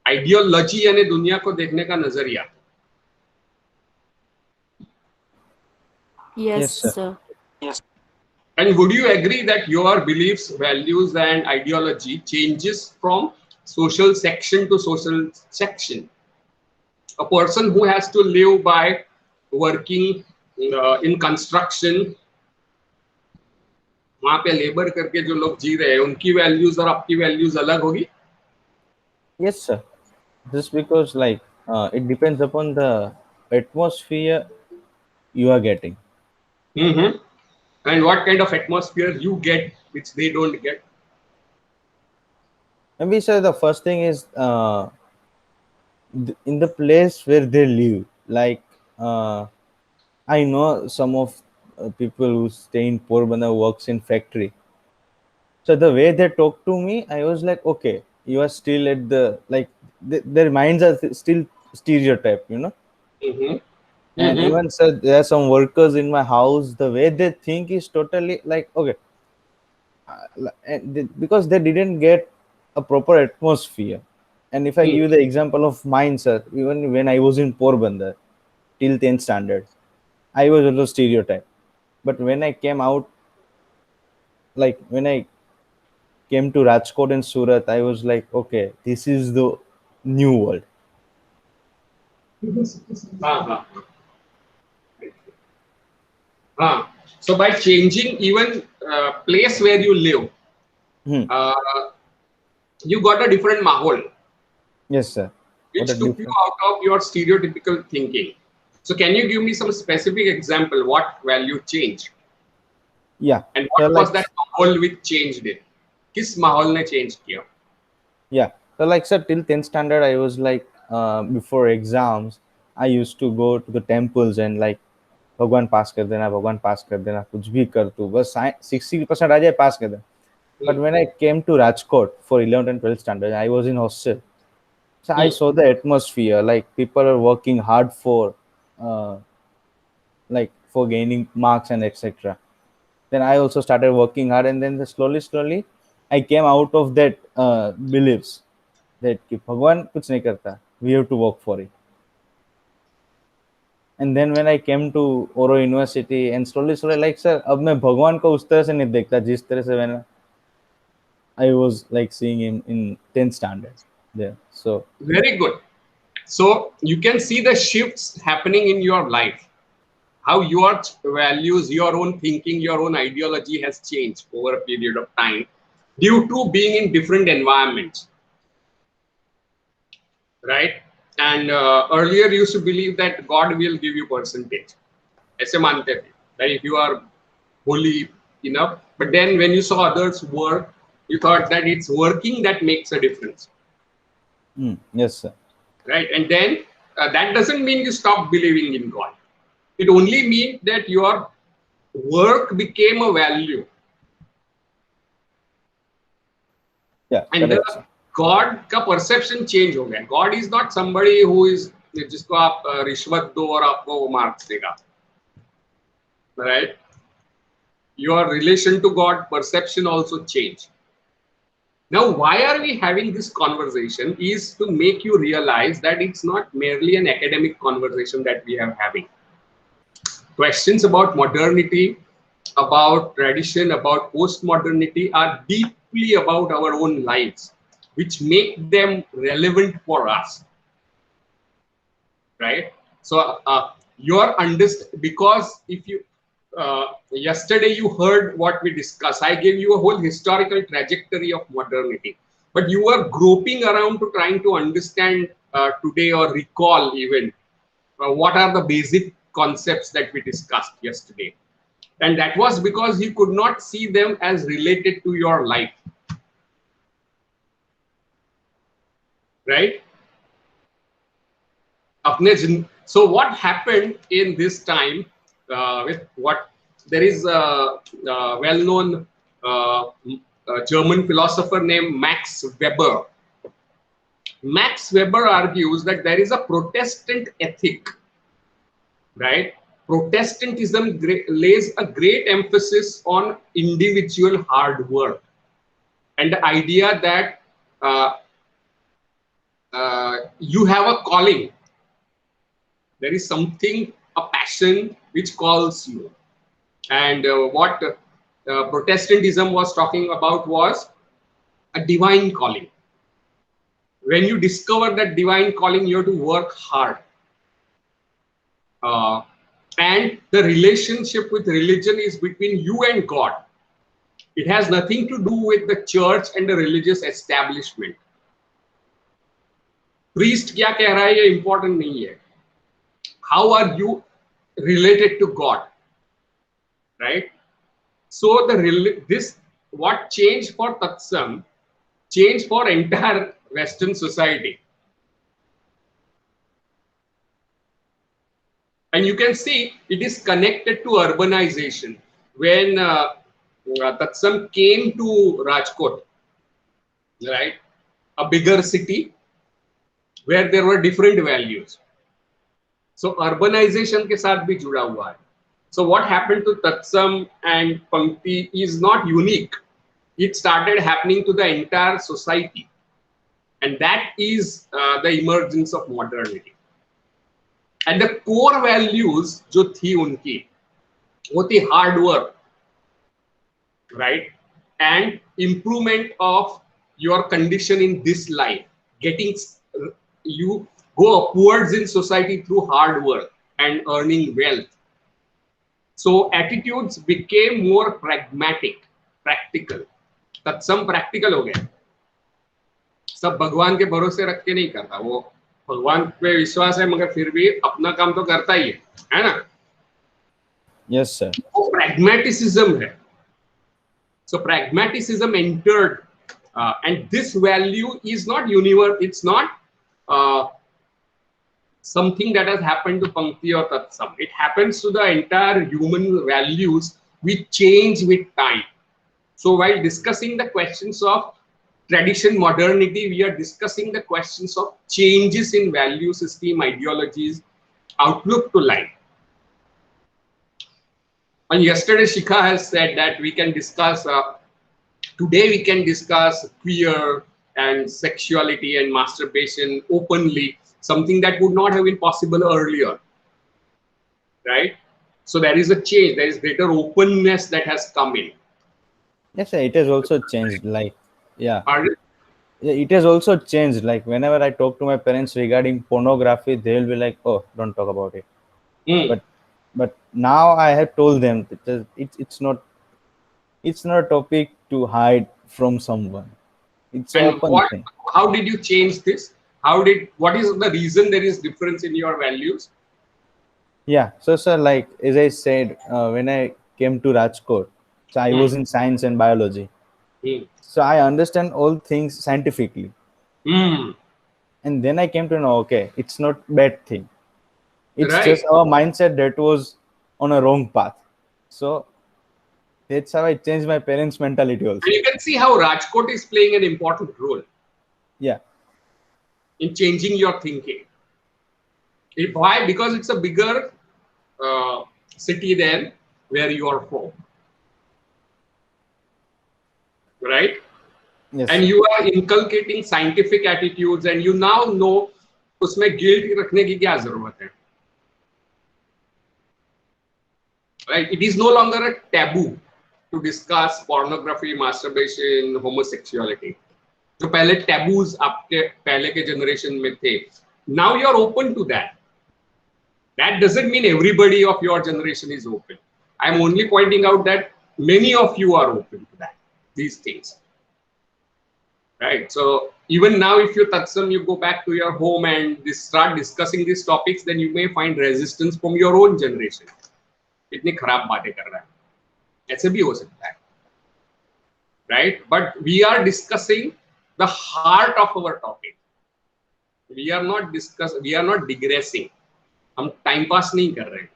Ideology यानी दुनिया को देखने का नजरिया. Yes, sir. sir. And would you agree that your beliefs, values, and ideology changes from social section to social section? A person who has to live by working in construction, वहाँ पे labour करके जो लोग जी रहे हैं, उनकी values और आपकी वैल्यूज अलग होगी? Yes, sir. Just because like it depends upon the atmosphere you are getting. Mm-hmm. And what kind of atmosphere you get which they don't get? Maybe sir, the first thing is in the place where they live. Like I know some of people who stay in Porbandar works in factory. So the way they talk to me, I was like, okay, you are still at the like their minds are still stereotype, you know. Mm-hmm. And Mm-hmm. even sir, there are some workers in my house. The way they think is totally like okay, because they didn't get a proper atmosphere. And if I give you the example of mine, sir, even when I was in Porbandar till 10th standard, I was also stereotype. But when I came out, like when I came to Rajkot and Surat, I was like, okay, this is the new world. Uh-huh. So by changing even place where you live, you got a different mahol, Yes, sir. which What a took you different. out of your stereotypical thinking. So can you give me some specific example? What value changed? Yeah. And So what like, was that mahol which changed it? किस माहौल ने change किया? yeah. So like, sir, till 10th standard, I was like, before exams, I used to go to the temples and like, भगवान पास कर देना, भगवान पास कर देना, कुछ भी कर तू, बस 60% आ जाए पास कर देना. But when I came to Rajkot for 11th and 12th standard, I was in hostel. So I saw the atmosphere, like people are working hard for, like for gaining marks and etc. Then I also started working hard, and then slowly, I came out of that beliefs that कि भगवान कुछ नहीं करता, we have to work for it. And then when I came to Oro University, and slowly, like sir, अब मैं भगवान को उस तरह से नहीं देखता जिस तरह से when I was like seeing him in 10th standard there. So very good. So you can see the shifts happening in your life. How your values, your own thinking, your own ideology has changed over a period of time due to being in different environments, right? And earlier you used to believe that God will give you percentage. ऐसे मानते थे that if you are holy enough, but then when you saw others work, you thought that it's working that makes a difference. yes, sir. Right? And then that doesn't mean you stop believing in God. It only means that your work became a value. Yeah, And correct, the sir. God का perception change हो गया. God is not somebody who is जिसको आप रिश्वत दो और आपको वो मार्क्स देगा. Right? Your relation to God perception also change. Now, why are we having this conversation is to make you realize that it's not merely an academic conversation that we are having. Questions about modernity, about tradition, about postmodernity are deeply about our own lives, which make them relevant for us. Right? So, your understand, because if you yesterday you heard what we discussed, I gave you a whole historical trajectory of modernity, but you were groping around to trying to understand today or recall even what are the basic concepts that we discussed yesterday, and that was because you could not see them as related to your life, right? So what happened in this time with what there is a well-known German philosopher named Max Weber. Max Weber argues that there is a Protestant ethic, right? Protestantism lays a great emphasis on individual hard work and the idea that you have a calling. There is something, a passion which calls you. And what Protestantism was talking about was a divine calling. When you discover that divine calling, you have to work hard. And the relationship with religion is between you and God. It has nothing to do with the church and the religious establishment. Priest क्या कह रहा है ये important नहीं है. How are you related to God, right? So this what changed for Tatsam, changed for entire Western society. And you can see it is connected to urbanization. When Tatsam came to Rajkot, right, a bigger city where there were different values. So urbanization के साथ भी जुड़ा हुआ है. So what happened to Tatsam and Pankti is not unique. It started happening to the entire society. And that is the emergence of modernity. And the core values जो थी उनकी वो थी hard work, right, and improvement of your condition in this life, getting you go upwards in society through hard work and earning wealth. So attitudes became more pragmatic, practical. तत्सम practical हो गया. सब भगवान के भरोसे रख के नहीं करता, वो भगवान पे विश्वास है मगर फिर भी अपना काम तो करता ही है ना? Yes, sir. वो pragmatism है. So pragmatism entered, and this value is not universal. It's not something that has happened to Pankti or Tatsam. It happens to the entire human values which change with time. So while discussing the questions of tradition, modernity, we are discussing the questions of changes in value system, ideologies, outlook to life. And yesterday Shikha has said that we can discuss, today we can discuss queer and sexuality and masturbation openly, something that would not have been possible earlier, right? So there is a change, there is greater openness that has come in. Yes, sir. It has also changed. Like, yeah. Pardon? Yeah, it has also changed. Like, whenever I talk to my parents regarding pornography, they'll be like, "Oh, don't talk about it." But now I have told them that it's not a topic to hide from someone. It's an open thing. How did you change this? What is the reason there is difference in your values? Yeah. So, sir, like as I said, when I came to Rajkot, so I was in science and biology. So I understand all things scientifically. And then I came to know, okay, it's not bad thing. It's Right. just our mindset that was on a wrong path. So that's how I changed my parents' mentality also. And you can see how Rajkot is playing an important role Yeah. in changing your thinking. Why? Because it's a bigger city than where you are from. Right? Yes. And you are inculcating scientific attitudes and you now know उसमें guilt रखने की क्या जरूरत है. Right? It is no longer a taboo to discuss pornography, masturbation, homosexuality. जो पहले taboos आपके पहले के generation में थे. Now you are open to that. That doesn't mean everybody of your generation is open. I am only pointing out that many of you are open to that, these things. Right? So even now, if you Tatsam, you go back to your home and start discussing these topics, then you may find resistance from your own generation. इतनी खराब बातें कर रहा है, ऐसे भी हो सकता है, right? But we are discussing the heart of our topic. We are not digressing. हम टाइम पास नहीं कर रहे हैं.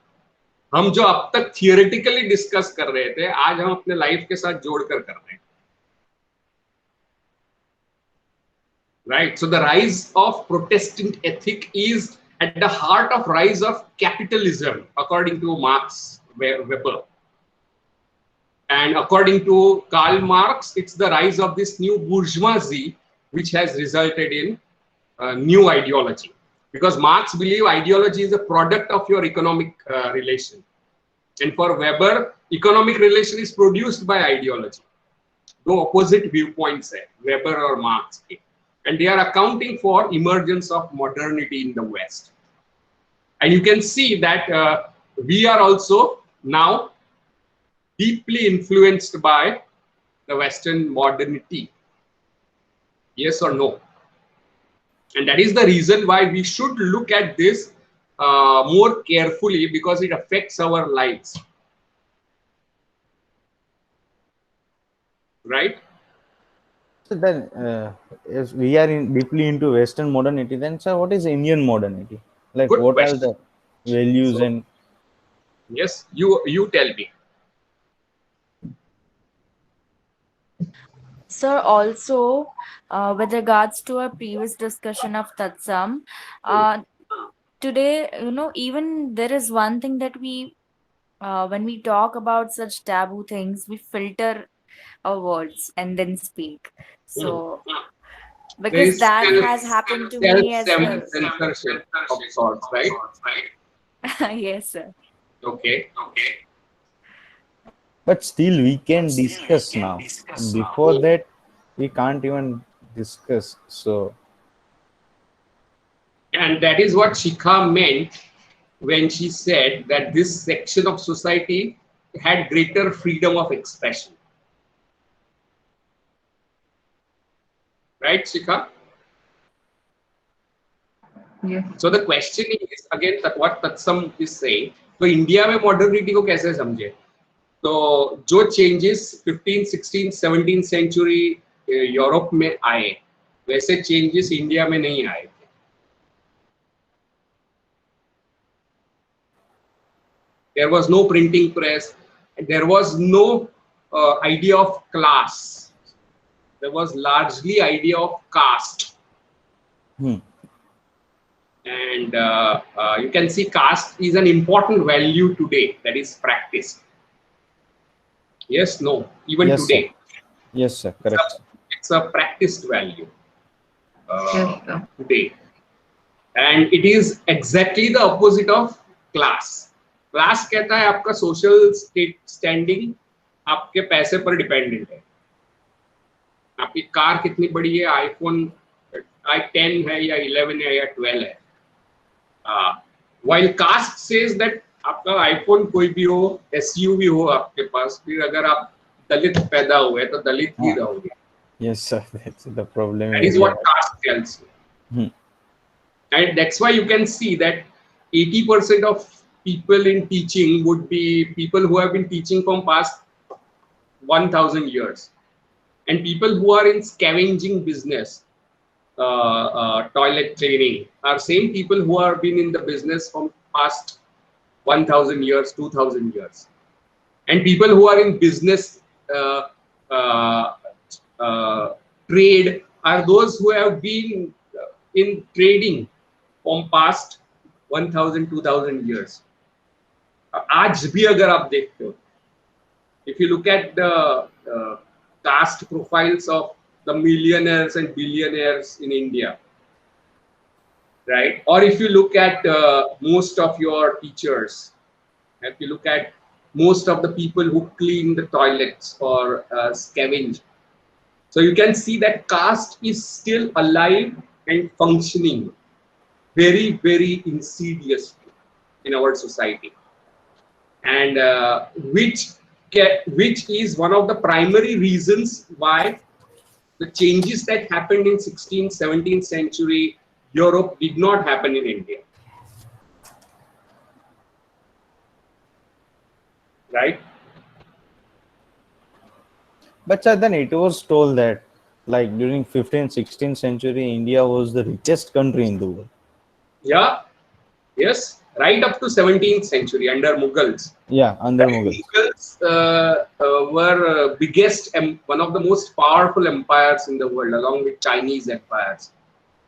हम जो अब तक थियोरेटिकली डिस्कस कर रहे थे, आज हम अपने लाइफ के साथ जोड़कर कर रहे हैं. right? So the rise of Protestant ethic is at the heart of rise of capitalism, according to Marx Weber. And according to Karl Marx, it's the rise of this new bourgeoisie, which has resulted in new ideology. Because Marx believed ideology is a product of your economic relation. And for Weber, economic relation is produced by ideology. No opposite viewpoints there, Weber or Marx. And they are accounting for emergence of modernity in the West. And you can see that we are also now deeply influenced by the Western modernity. Yes or no? And that is the reason why we should look at this more carefully, because it affects our lives. Right? So then, if we are deeply into Western modernity, then sir, what is Indian modernity? Like, Good what question. are the values So, and yes, you tell me. Sir, also with regards to our previous discussion of Tatsam, today, even there is one thing that when we talk about such taboo things, we filter our words and then speak. So, There because is that has happened to me as well. self-censorship of sorts, right? Yes, sir. Okay. but still we can discuss now. Before that, we can't even discuss. So And that is what Shikha meant when she said that this section of society had greater freedom of expression. Right, Shikha? Yes. So the question is again that what Tatsam is saying. तो India में modernity को कैसे समझे? तो जो changes 15, 16, 17 century Europe में आए, वैसे चेंजेस इंडिया में नहीं आए थे. There was no printing press. There was no idea of class. There was largely idea of caste. And you can see caste is an important value today that is practiced. Yes, no, even yes, today. sir. Yes, sir. Correct. It's a practiced value Yes, sir. today. And it is exactly the opposite of class. Class कहता है आपका social standing आपके पैसे पर dependent है. आपकी car कितनी बड़ी है, आईफोन i10 है या 11 है या 12 है. While caste says that आपका आईफोन कोई भी हो, एसयूवी हो आपके पास, फिर अगर आप दलित पैदा हुए तो दलित ही रहोगे. Yes, sir. That's the problem. That is what caste tells you. And that's why you can see that 80% of people in teaching would be people who have been teaching from past 1000 years, and people who are in scavenging business, toilet cleaning, are same people who have been in the business from past 1000 years, 2000 years, and people who are in business trade are those who have been in trading from past 1000, 2000 years. आज भी अगर आप देखते हो, if you look at the caste profiles of the millionaires and billionaires in India, right? Or if you look at most of your teachers, if you look at most of the people who clean the toilets or scavenge, so you can see that caste is still alive and functioning very, very insidiously in our society. And which is one of the primary reasons why the changes that happened in 16th, 17th century Europe did not happen in India. Right? But sir, then it was told that like during 15th, 16th century, India was the richest country in the world. Yeah. Yes. right up to 17th century under Mughals. Yeah, under Mughals. Mughals were biggest, one of the most powerful empires in the world, along with Chinese empires,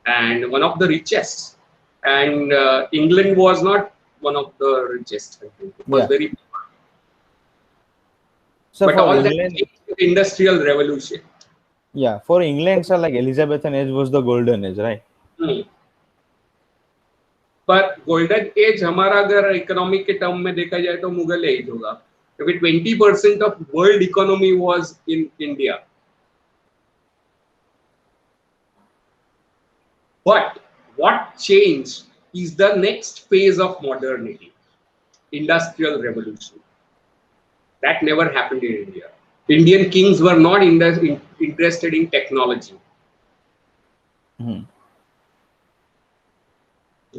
and one of the richest. And England was not one of the richest. I think. It was Yeah. very. So But for all that England, changed with the Industrial Revolution. yeah, for England, sir, like Elizabethan age was the golden age, right? पर golden age हमारा अगर economic के term में देखा जाए तो Mughal as होगा, क्योंकि 20% of world economy was in India. But what change is the next phase of modernity, industrial revolution. That never happened in India. Indian kings were not interested in technology.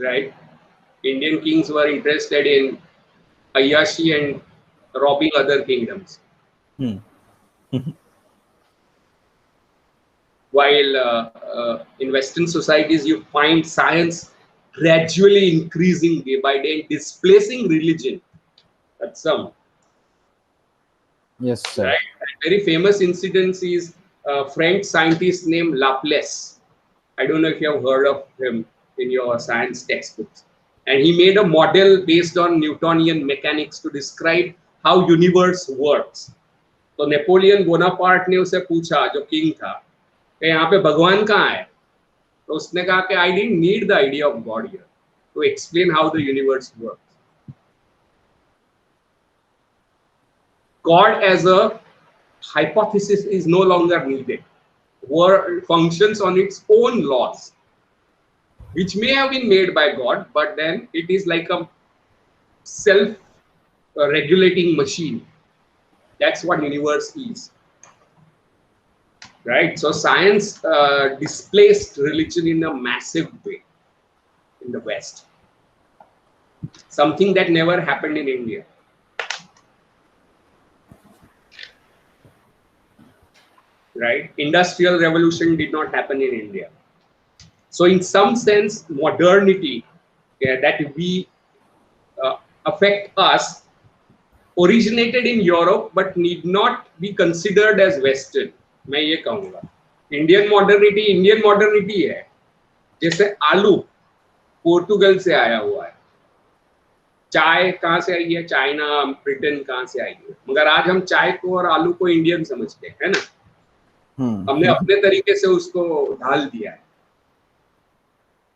Right? Indian kings were interested in Ayyashi and robbing other kingdoms. While in Western societies, you find science gradually increasing day by day, displacing religion. That's some. Yes, sir. Right? A very famous incident is a French scientist named Laplace. I don't know if you have heard of him in your science textbooks. And he made a model based on Newtonian mechanics to describe how universe works. तो Napoleon Bonaparte ने उसे पूछा, जो king था, कि यहाँ पे भगवान कहाँ है? तो उसने कहा कि I didn't need the idea of God here to explain how the universe works. God as a hypothesis is no longer needed. World functions on its own laws, which may have been made by God, but then it is like a self-regulating machine. That's what universe is. Right? So science displaced religion in a massive way in the West. Something that never happened in India. Right? Industrial revolution did not happen in India. So in some sense, modernity that we affect us originated in Europe but need not be considered as Western. मैं ये कहूँगा, Indian modernity है. जैसे आलू पोर्तुगल से आया हुआ है, चाय कहाँ से आई है? चाइना, ब्रिटेन कहाँ से आई है? मगर आज हम चाय को और आलू को इंडियन समझते हैं ना. हमने अपने तरीके से उसको ढाल दिया है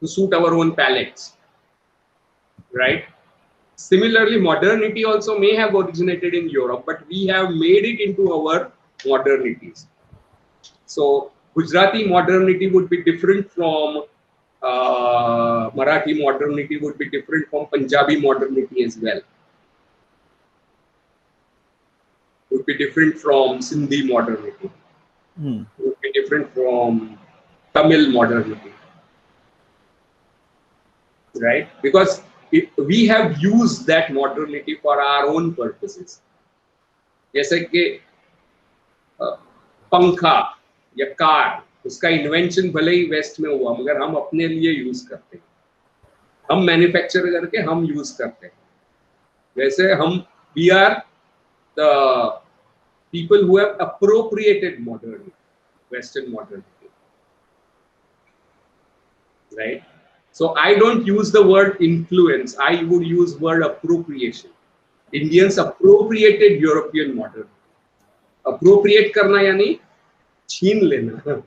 to suit our own palates, right? Similarly, modernity also may have originated in Europe, but we have made it into our modernities. So Gujarati modernity would be different from Marathi modernity, would be different from Punjabi modernity as well. Would be different from Sindhi modernity. Would be different from Tamil modernity, right? Because we have used that modernity for our own purposes. जैसे कि पंखा या car, उसका invention भले ही waste में हुआ, मगर हम अपने लिए यूज करते हैं, हम मैन्युफैक्चर करके हम यूज करते हैं. वैसे हम we are the people who have appropriated modernity, Western modernity, right? So I don't use the word influence, I would use word appropriation. Indians appropriated European modernity. Appropriate करना यानी छीन लेना.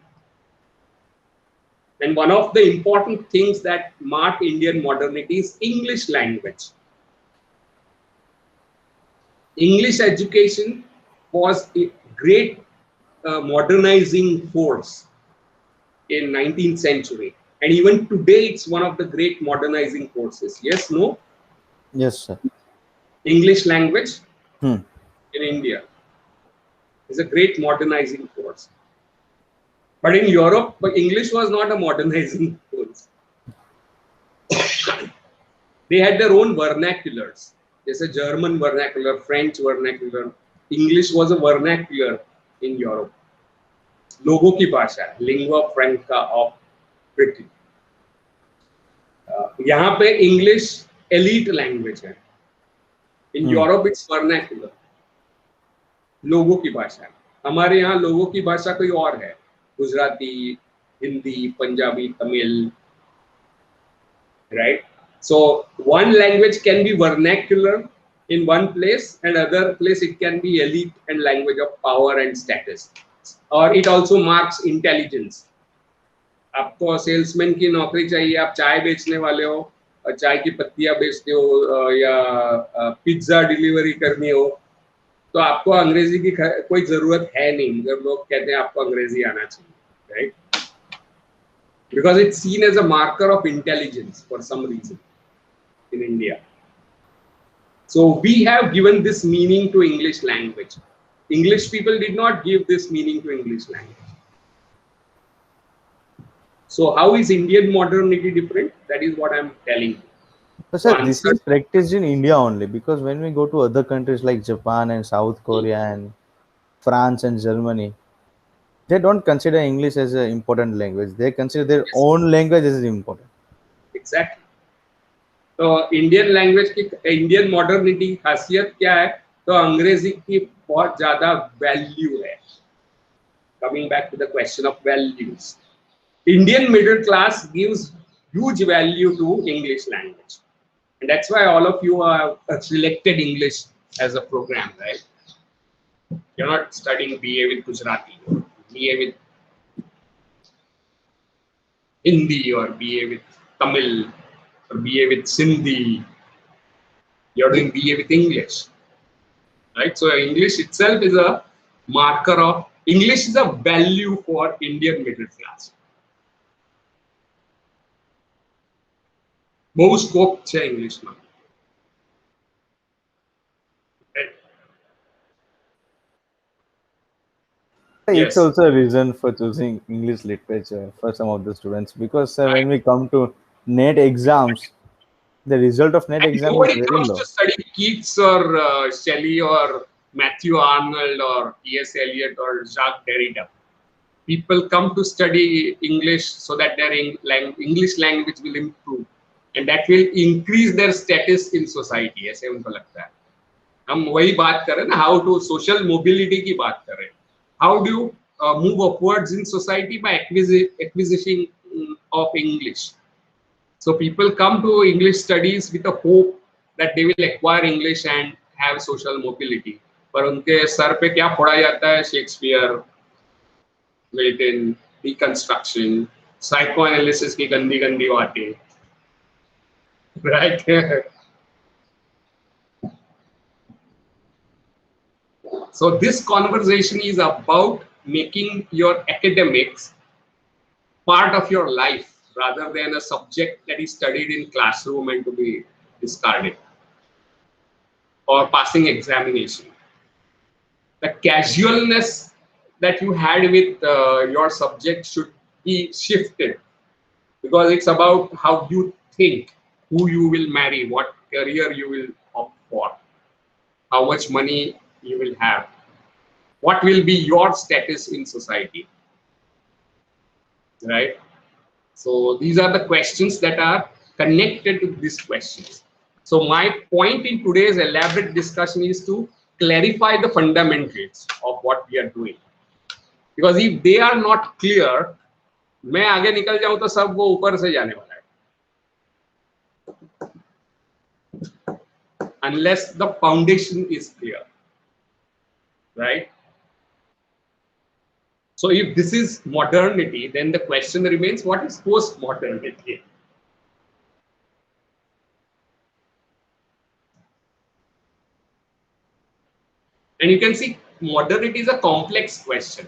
And one of the important things that mark Indian modernity is English language. English education was a great modernizing force in 19th century, and even today it's one of the great modernizing forces. Yes, no? Yes, sir. English language in India is a great modernizing force. But in Europe, English was not a modernizing force. They had their own vernaculars. There's a German vernacular, French vernacular. English was a vernacular in Europe. लोगों की भाषा, lingua franca of Britain. यहाँ पे English elite language है. In Europe it's vernacular. लोगों की भाषा. हमारे यहाँ लोगों की भाषा कोई और है. Gujarati, Hindi, Punjabi, Tamil. Right? So one language can be vernacular in one place, and other place it can be elite and language of power and status. Or it also marks intelligence. आपको सेल्समैन की नौकरी चाहिए, आप चाय बेचने वाले हो, चाय की पत्तियां बेचते हो या पिज्जा डिलीवरी करनी हो, तो आपको अंग्रेजी की कोई जरूरत है नहीं. जब लोग कहते हैं आपको अंग्रेजी आना चाहिए, right? Because it's seen as a marker of intelligence for some reason in India. So we have given this meaning to English language. English people did not give this meaning to English language. So how is Indian modernity different? That is what I'm telling you. So, sir, this is practiced in India only, because when we go to other countries like Japan and South Korea and France and Germany, they don't consider English as an important language. They consider their own language as important. Exactly. तो Indian language की, Indian modernity की खासियत क्या है? तो अंग्रेजी की बहुत ज्यादा वैल्यू है. Coming back to the question of values, Indian middle class gives huge value to English language, and that's why all of you are selected English as a program, right? You're not studying BA with Gujarati, or BA with Hindi, or BA with Tamil, or BA with Sindhi. You're doing BA with English, right? So English itself is a marker of, English is a value for Indian middle class. બહુ scope છે ઇંગ્લિશમાં. It's also a reason for choosing English literature for some of the students, because when we come to NET exams, the result of NET exam is very low. To study Keats or Shelley or Matthew Arnold or T.S. Eliot or Jacques Derrida. People come to study English so that their English language will improve, and that will increase their status in society. ऐसे उनको लगता है. हम वही बात कर रहे हैं ना, how to social mobility की बात कर रहे हैं. How do you move upwards in society? By acquisition of English. So people come to English studies with a hope that they will acquire English and have social mobility. पर उनके sir पे क्या पढ़ा जाता है? शेक्सपियर, मिल्टन, deconstruction, psychoanalysis की गंदी गंदी बातें, right? So this conversation is about making your academics part of your life, rather than a subject that is studied in classroom and to be discarded or passing examination. The casualness that you had with your subject should be shifted, because it's about how you think, who you will marry, what career you will opt for, how much money you will have, what will be your status in society, right? So these are the questions that are connected to these questions. So my point in today's elaborate discussion is to clarify the fundamentals of what we are doing, because if they are not clear, मैं आगे निकल जाऊं तो सब वो ऊपर से जाने वाला है, unless the foundation is clear, right? So if this is modernity, then the question remains, what is post-modernity? And you can see modernity is a complex question.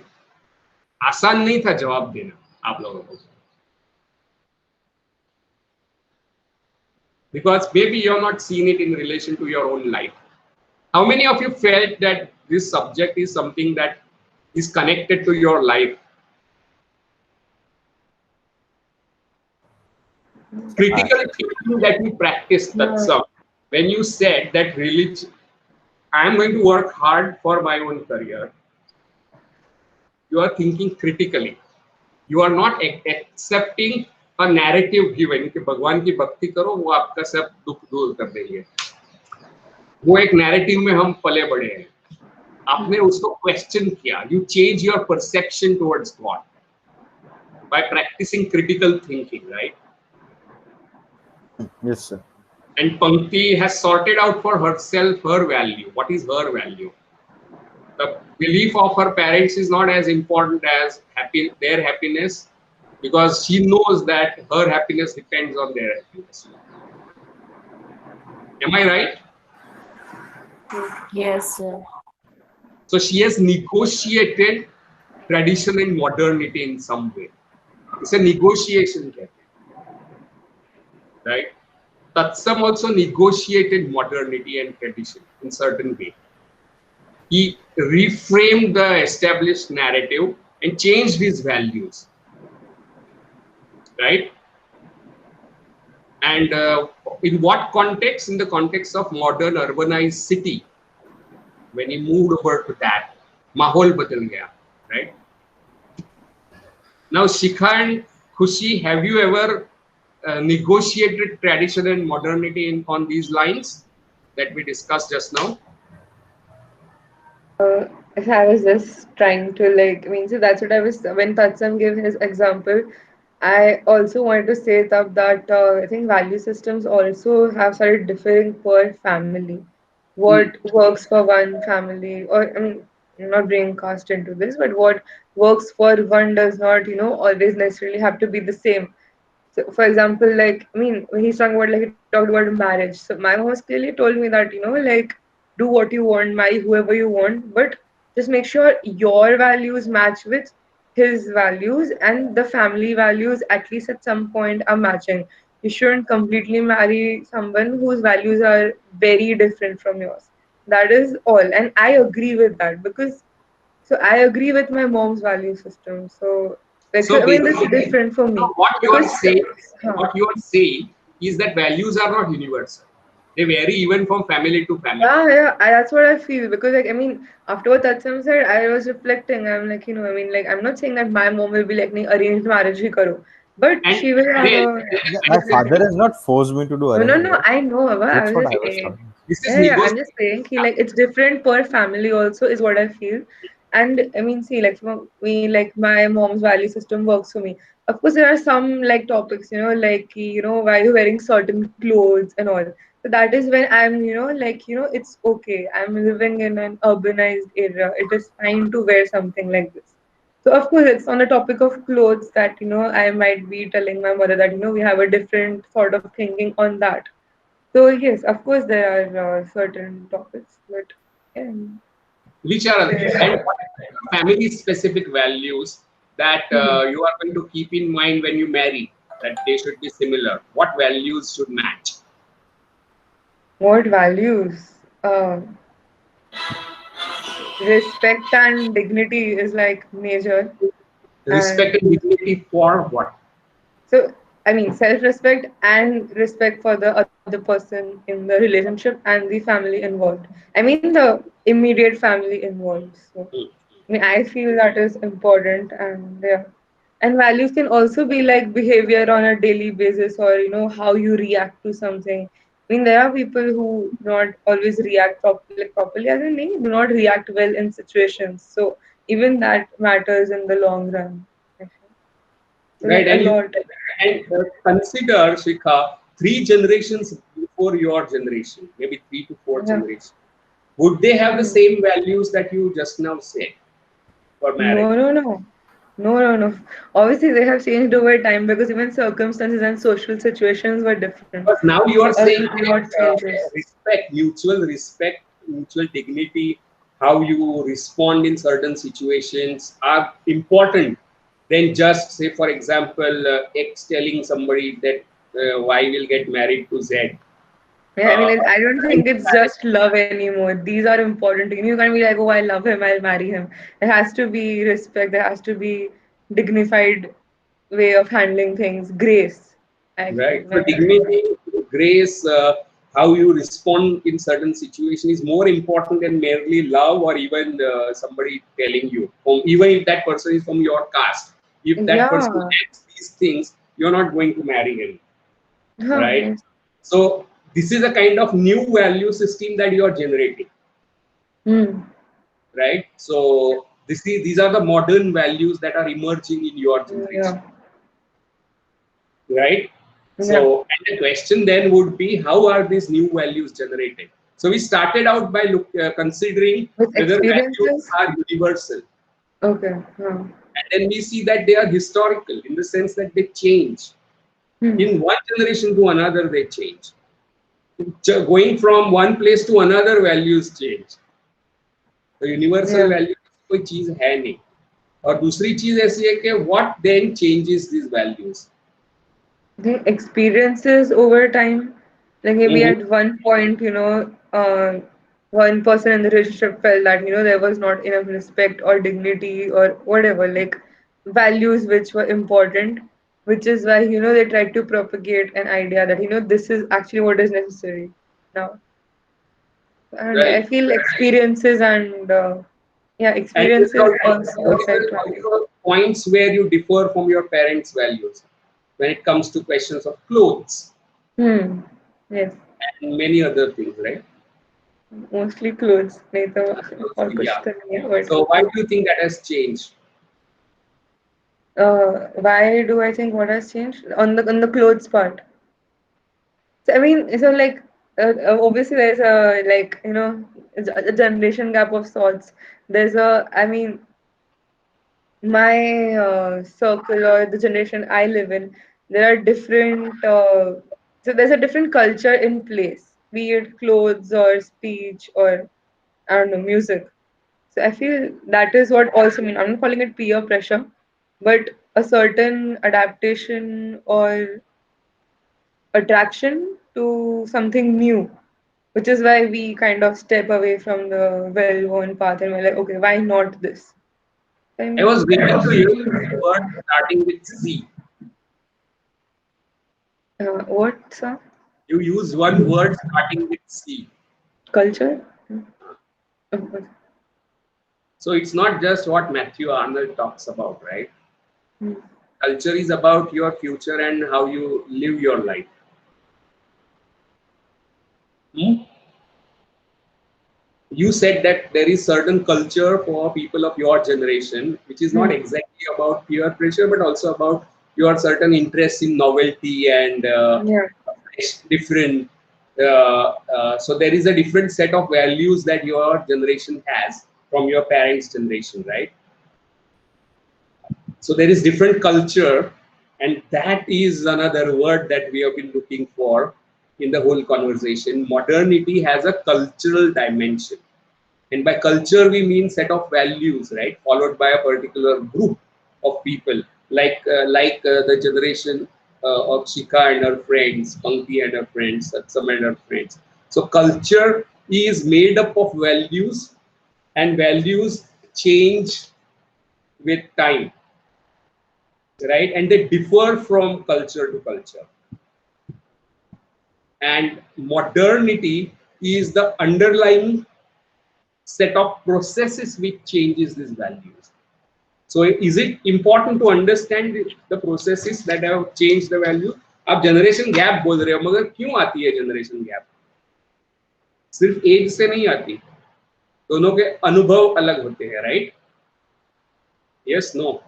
आसान नहीं था जवाब देना आप लोगों को, because maybe you have not seen it in relation to your own life. How many of you felt that this subject is something that is connected to your life? Critical thinking that we practice, that's when you said that religion, I am going to work hard for my own career, you are thinking critically. You are not accepting a narrative given कि भगवान की भक्ति करो वो आपका सब दुख दूर कर देंगे, वो एक narrative में हम पले बड़े हैं. आपने उसको question किया, you change your perception towards God by practicing critical thinking, right? Yes, sir. And Pankti has sorted out for herself her value. What is her value? The belief of her parents is not as important as their happiness, because she knows that her happiness depends on their happiness. Am I right? Yes, sir. So she has negotiated tradition and modernity in some way. It's a negotiation, right? Tatsam also negotiated modernity and tradition in certain way. He reframed the established narrative and changed his values, right? And in what context? In the context of modern urbanized city, when he moved over to that, mahol badal gaya, right? Now, Shikha and Khushi, have you ever negotiated tradition and modernity on these lines that we discussed just now? If I was just trying to like, I mean, so that's what I was when Tatsam gave his example. I also wanted to say that I think value systems also have started differing per family. What works for one family, or I mean, I'm not bringing caste into this, but what works for one does not, always necessarily have to be the same. So, for example, like, I mean, when he's talking about, like, he talked about marriage. So, my mom has clearly told me that, like, do what you want, marry whoever you want, but just make sure your values match with his values and the family values, at least at some point, are matching. You shouldn't completely marry someone whose values are very different from yours. That is all. And I agree with that because so I agree with my mom's value system. So like so, So I mean this is basically, different for me what you are because saying, huh. what you are saying is that values are not universal. They vary even from family to family. Yeah, that's what I feel because like I mean after what Tatsam said, I was reflecting. I'm like I mean like I'm not saying that my mom will be like nahi arranged marriage hi karo, but And she will have then, a Yeah, my father has not forced me to do no, arranged no, marriage. I know, Abba. I That's was what just I was saying. talking. this is Yeah, I'm negotiation. just saying, like it's different per family also is what I feel. And I mean, see, like for me, like my mom's value system works for me. Of course, there are some like topics, like why you're wearing certain clothes and all. So that is when I'm, like it's okay. I'm living in an urbanized area. It is fine to wear something like this. So of course, it's on the topic of clothes that I might be telling my mother that we have a different sort of thinking on that. So yes, of course there are certain topics, but yeah, Which are there and are. what family specific values that Mhm. you are going to keep in mind when you marry, that they should be similar? What values should match? What values? Respect and dignity is like major, Respect and and dignity for what? so I mean self-respect and respect for the other person in the relationship and the family involved. I mean the immediate family involved. So I mean, I feel that is important, and yeah. And values can also be like behavior on a daily basis, or how you react to something. I mean, there are people who do not always react properly, as in they do not react well in situations. So even that matters in the long run. I feel. So Right, like a and lot. consider, Shikha, three generations before your generation, maybe three to four Yeah. generations. Would they have the Hmm. same values that you just now said for marriage? No, no, no. No, no, no. Obviously, they have changed over time because even circumstances and social situations were different. But now you So are a saying lot that changes. respect, mutual dignity, how you respond in certain situations are important than just say, for example, X telling somebody that Y will get married to Z. Yeah, I mean, I don't think it's just love anymore. These are important. You can't be like, oh, I love him, I'll marry him. There has to be respect. There has to be dignified way of handling things. Grace, I feel. Right. So dignity, grace, how you respond in certain situation is more important than merely love or even somebody telling you. Even if that person is from your caste, if that person Yeah. lacks these things, you're not going to marry him, Huh, right? yes. So this is a kind of new value system that you are generating, Hmm. right? So these are the modern values that are emerging in your generation, Yeah. right? Yeah. So, and the question then would be, how are these new values generated? So we started out by considering With whether values experiences. are universal, Okay. Huh. and then we see that they are historical in the sense that they change. Hmm. In one generation to another, they change. Going from one place to another, values change. तो universal Yeah. Value कोई चीज है नहीं. और दूसरी चीज ऐसी है कि what then changes this values. The experiences over time, like maybe at one point, one person in the relationship felt that, there was not enough respect or dignity or whatever, like values which were important, which is why, they tried to propagate an idea that, this is actually what is necessary now. And I Right. feel experiences and, yeah, And experiences also affect values. also points where you differ from your parents' values when it comes to questions of clothes Hmm. Yes. and many other things, right? Mostly clothes. नहीं तो और कुछ Yeah. तो नहीं है, but So why do you think that has changed? why do I think what has changed on the clothes part? So I mean, so like obviously there's a like a generation gap of sorts. There's a I mean my circle or the generation I live in, there are different. So there's a different culture in place, be it clothes or speech or I don't know music. So I feel that is what also mean. I'm not calling it peer pressure, but a certain adaptation or attraction to something new, which is why we kind of step away from the well-worn path and we're like, okay, why not this? I I was mean, waiting to hear a word starting with C. what, sir? You use one word starting with C. Culture? Uh, So it's not just what Matthew Arnold talks about, right? hmm. Culture is about your future and how you live your life. Hmm? You said that there is certain culture for people of your generation, which is not exactly about peer pressure, but also about your certain interest in novelty and Yeah. different. So there is a different set of values that your generation has from your parents' generation, right? So there is different culture, and that is another word that we have been looking for in the whole conversation. Modernity has a cultural dimension, and by culture we mean set of values, right? Followed by a particular group of people, like the generation of Shika and her friends, Pankti and her friends, Satsam and her friends. So culture is made up of values, and values change with time, right? And they differ from culture to culture. And modernity is the underlying set of processes which changes these values. So is it important to understand the processes that have changed the value? आप generation gap बोल रहे हो, मगर क्यों आती है generation gap? सिर्फ as से नहीं आती, दोनों के अनुभव अलग होते हैं, right? Yes, no?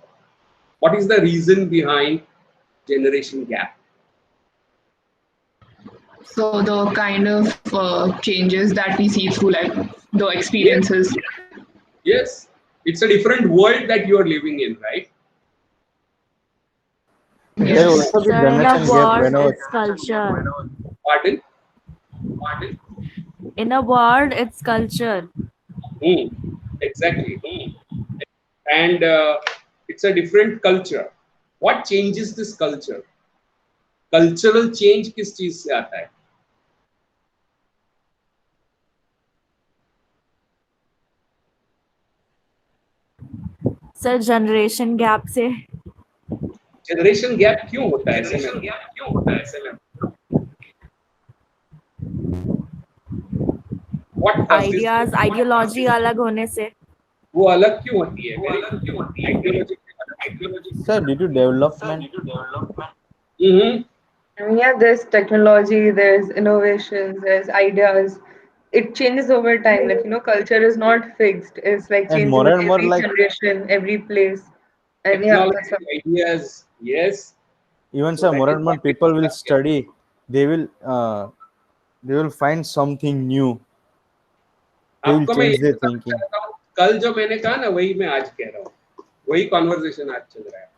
What is the reason behind generation gap? So the kind of changes that we see through like the experiences. Yes, it's a different world that you are living in, right? There will Yes. also be So in a generation gap word, whenever. it's culture. Pardon? In a word, it's culture. Exactly. And it's a different culture. What changes this culture? Cultural change किस चीज से आता है? Sir generation gap से generation gap क्यों होता है ऐसे में? What causes this? Ideas ideology अलग होने से वो अलग क्यों होती है? Ideology Sir, due to development. Mm-hmm. I mean, yeah, there's technology, there's innovations, there's ideas. It changes over time. Like, culture is not fixed. It's like And changing more with and more every like generation, every place. And yeah, that's Technology, what. ideas, yes. even So some that more is and more what we people will discussed here. study, they will they will find something new, they will आपको मैं change यही their बताना thinking. चाहता हूँ, कल जो मैंने कहा ना वही मैं आज कह रहा हूँ, वही कॉन्वर्सेशन आज चल रहा है.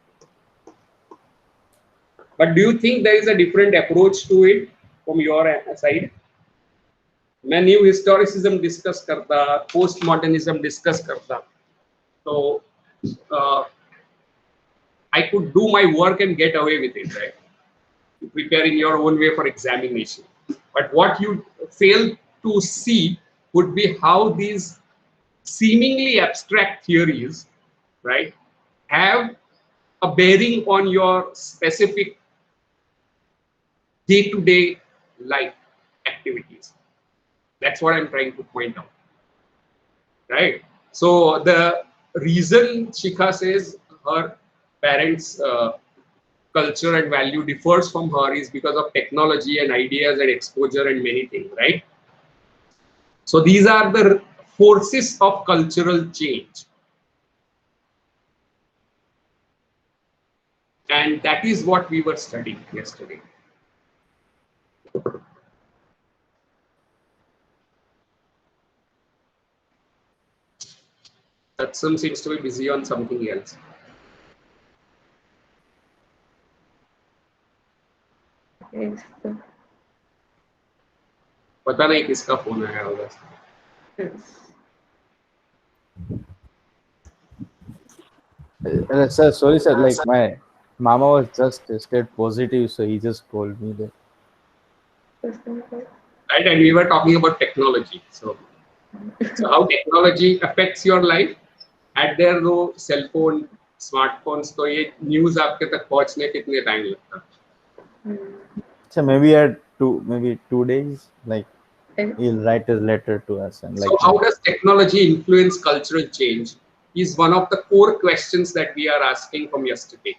But do you think there is a different approach to it from your side? मैं न्यू हिस्टोरिसिज्म डिस्कस करता, पोस्ट मॉडर्निज्म डिस्कस करता, तो I could do my work and get away with it, right? You prepare in your own way for examination. But what you fail to see would be how these seemingly abstract theories, right, have a bearing on your specific day-to-day life activities. That's what I'm trying to point out, right? So the reason Shikha says her parents' culture and value differs from her is because of technology and ideas and exposure and many things, right? So these are the forces of cultural change. And that is what we were studying yesterday. Satsam seems to be busy on something else. Yes. पता नहीं किसका phone आया होगा. Yes. Sir, sorry sir, like my mama was just tested positive, so he just told me that. Right, and we were talking about technology. So how technology affects your life. At their no cell phone, smartphones, तो ये news आपके तक पहुंचने कितने time लगता? So maybe at maybe 2 days, like he'll write a letter to us and So like how does technology influence cultural change is one of the core questions that we are asking from yesterday.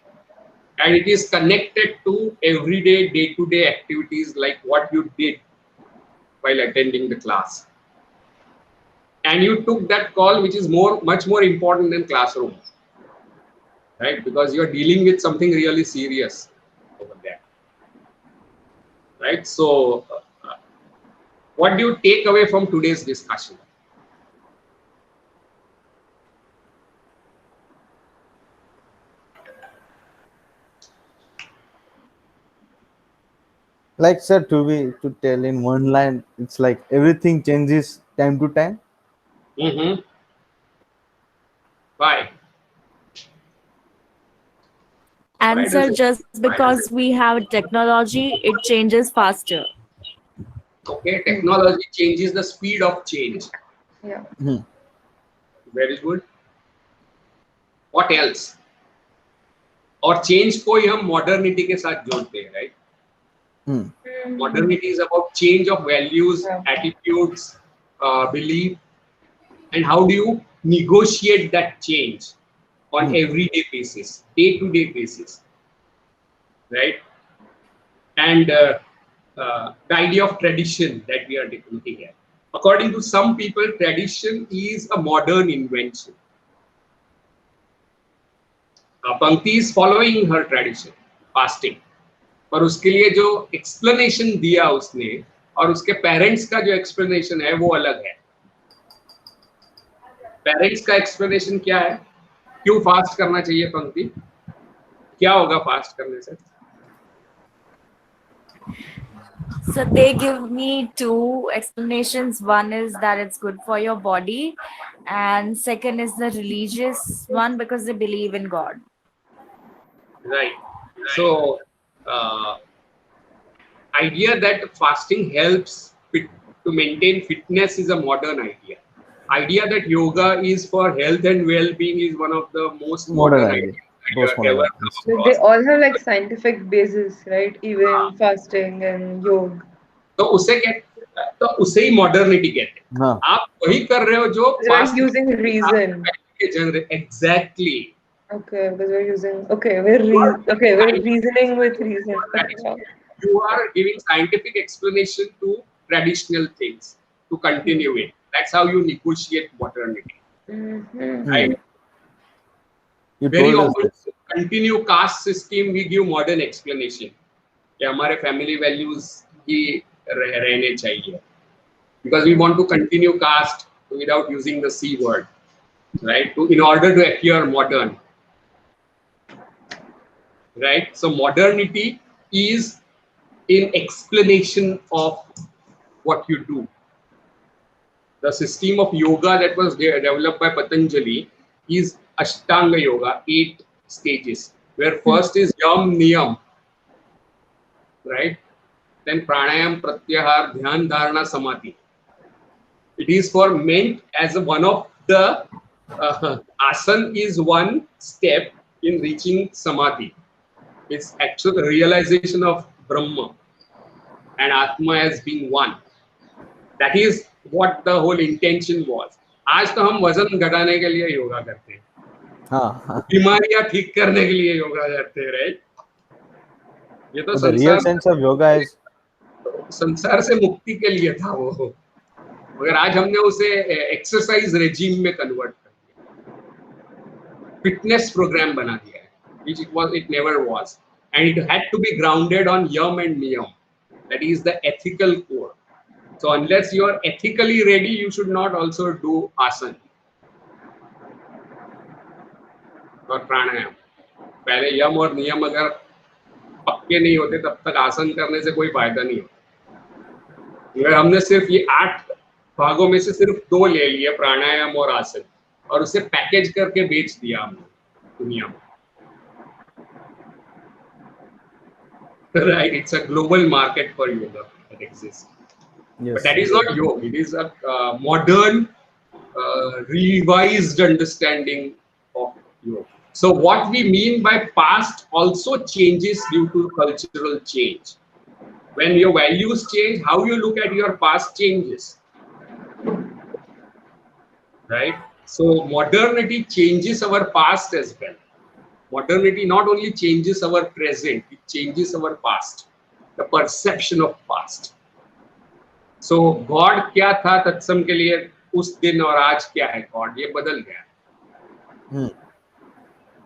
And it is connected to everyday, day-to-day activities like what you did while attending the class. And you took that call, which is much more important than classroom, right? Because you're dealing with something really serious over there, right? So what do you take away from today's discussion? like sir, to tell in one line, it's like everything changes time to time. Mm-hmm. Why? Why does Answer: it? just because we have technology, it changes faster. Okay, technology changes the speed of change. Yeah. Very good. What else? और change को ही हम modernity के साथ जोड़ते हैं, right? Modernity is about change of values, attitudes, belief, and how do you negotiate that change on everyday basis, day-to-day basis, right? And the idea of tradition that we are looking at. According to some people, tradition is a modern invention. Pankti is following her tradition, fasting. पर उसके लिए जो explanation दिया उसने और उसके parents का जो एक्सप्लेनेशन है वो अलग है. पेरेंट्स का एक्सप्लेनेशन क्या है? क्यों फास्ट करना चाहिए पंक्ति? क्या होगा फास्ट करने से? So they give me two explanations. One is that it's good for your body, and second is the religious one because they believe in God. Right. So idea that fasting helps to maintain fitness is a modern idea. Idea that yoga is for health and well-being is one of the most modern ideas that you have ever come But across. they all have like scientific basis, right? Even fasting and yoga. तो उसे ही modernity कहते हैं. हाँ. आप वही कर रहे हो जो They're using reason. Exactly. Okay, because we're using. Okay, we're reasoning with reason. Okay, wow. You are giving scientific explanation to traditional things to continue it. That's how you negotiate modernity. Mm-hmm. Right? You Very told us often, this. to continue caste system, we give modern explanation. कि हमारे family values ही रहने चाहिए. Because we want to continue caste without using the C word, right? In order to appear modern, right? So modernity is in explanation of what you do. The system of yoga that was developed by Patanjali is Ashtanga Yoga, 8 stages, where first is Yam Niyam, right? Then Pranayam, Pratyahar, Dhyan, Dharana, Samadhi. It is for meant as one of the asana is one step in reaching Samadhi. It's actual realization of Brahma and Atma as being one. That is what the whole intention was. आज तो हम वजन घटाने के लिए योगा करते हैं, हाँ. बीमारियां ठीक करने के लिए योगा करते हैं, राइट? ये तो But the real संसार sense of yoga is संसार से मुक्ति के लिए था वो, मगर आज हमने उसे एक्सरसाइज रेजिम में कन्वर्ट कर दिया, फिटनेस प्रोग्राम बना दिया है, which it never was, and it had to be grounded on yam and niyam. That is the ethical core. So unless you are ethically ready, you should not also do asana और प्राणायाम. पहले यम और नियम अगर पक्के नहीं होते तब तक आसन करने से कोई फायदा नहीं होता. अगर हमने सिर्फ ये 8 भागों में से सिर्फ 2 ले लिए, प्राणायाम और आसन, और उसे पैकेज करके बेच दिया हमने दुनिया में. Right, it's a global market for yoga that exists. yes. But that is not yoga. It is a modern, revised understanding of yoga. So what we mean by past also changes due to cultural change. When your values change, how you look at your past changes. Right? So modernity changes our past as well. Modernity not only changes our present, it changes our past, the perception of past. So God क्या था तत्सम के लिए उस दिन और आज क्या है God, ये बदल गया.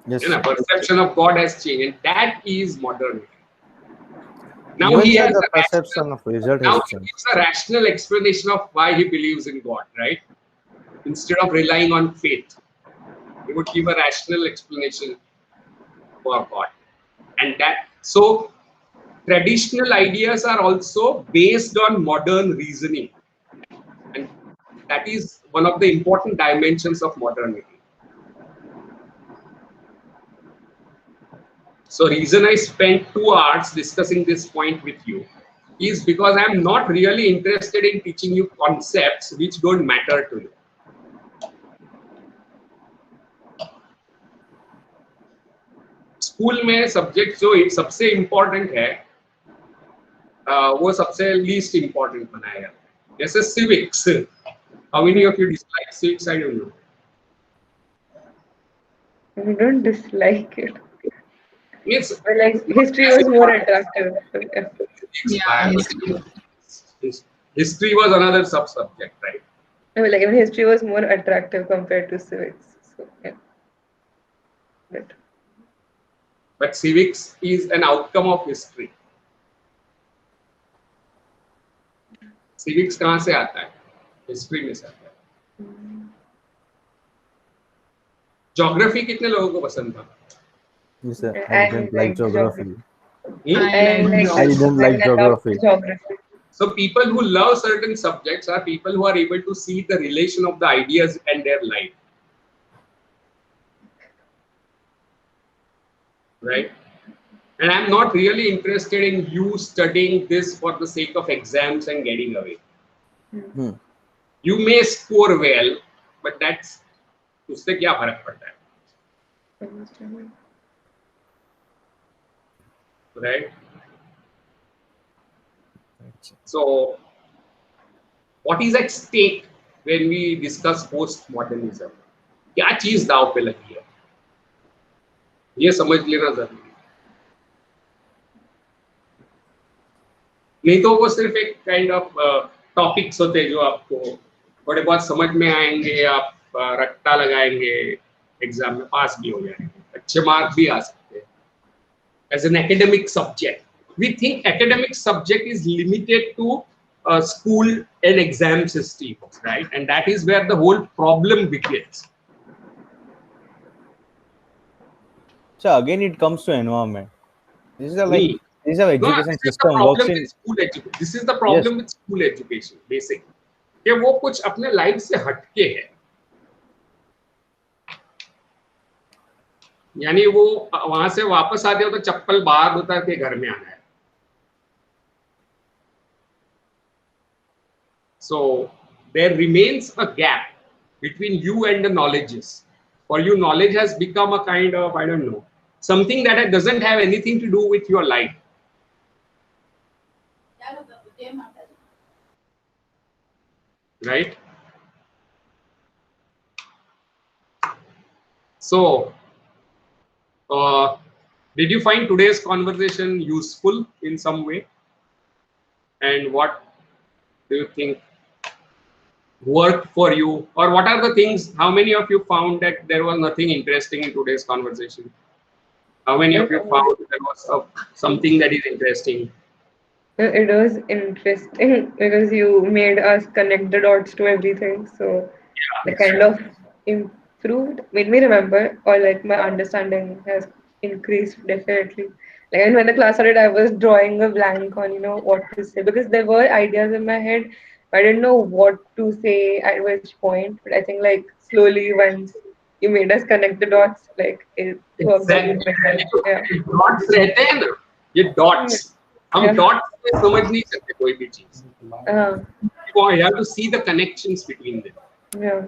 Yes. You know, perception of God has changed, and that is modernity. Now Even he has the a perception of result now has he changed. gives a rational explanation of why he believes in God, right? Instead of relying on faith, he would give a rational explanation for God, and that so traditional ideas are also based on modern reasoning, and that is one of the important dimensions of modernity. So reason I spent 2 hours discussing this point with you is because I am not really interested in teaching you concepts which don't matter to you. School में subject जो सबसे important है वो सबसे least important बनाया जाता है. जैसे civics. How many of you dislike civics? I don't know. We don't dislike it. It's But like history was more attractive. Okay. Yeah, history was another sub-subject, right? No, like even history was more attractive compared to civics. So yeah. But civics is an outcome of history. Civics कहाँ से आता है? History में से आता है. Geography कितने लोगों को पसंद था? Yes, sir. I didn't like geography. I didn't like geography. So people who love certain subjects are people who are able to see the relation of the ideas and their life. Right? And I'm not really interested in you studying this for the sake of exams and getting away. You may score well, but that's उससे क्या फर्क पड़ता है? Right? So, what is at stake when we discuss postmodernism? क्या चीज दाव पे लगी है? ये समझ लेना जरूरी है। नहीं तो वो सिर्फ एक काइंड ऑफ टॉपिक्स होते हैं जो आपको थोड़े बहुत समझ में आएंगे, आप रट्टा लगाएंगे, एग्जाम में पास भी हो जाएंगे, अच्छे मार्क्स भी आ सकते हैं। As an academic subject, we think academic subject is limited to school and exam systems, right? And that is where the whole problem begins. So again, it comes to environment. This is a, like Me. this is how No, education this is the system works problem in. with school education. This is the problem with school education, basically. कि वो कुछ अपने life से हटके है, यानी वो वहां से वापस आते हो तो चप्पल बाहर उतार के घर में आना है. So there remains a gap between you and the knowledges. For you, knowledge has become a kind of, I don't know, something that doesn't have anything to do with your life. Right? So, did you find today's conversation useful in some way? And what do you think worked for you? Or what are the things, how many of you found that there was nothing interesting in today's conversation? How many of you found there was something that is interesting? It was interesting because you made us connect the dots to everything. So the kind of improved, made me remember, or like my understanding has increased definitely. Like, and when the class started, I was drawing a blank on, what to say because there were ideas in my head. I didn't know what to say at which point. But I think like slowly once you made us connect the dots, like it worked out Exactly. better. Yeah. Dots रहते हैं ना, ये dots हम Yeah. Dots में समझ नहीं सकते कोई भी चीज. Uh, You have to see the connections between them. yeah.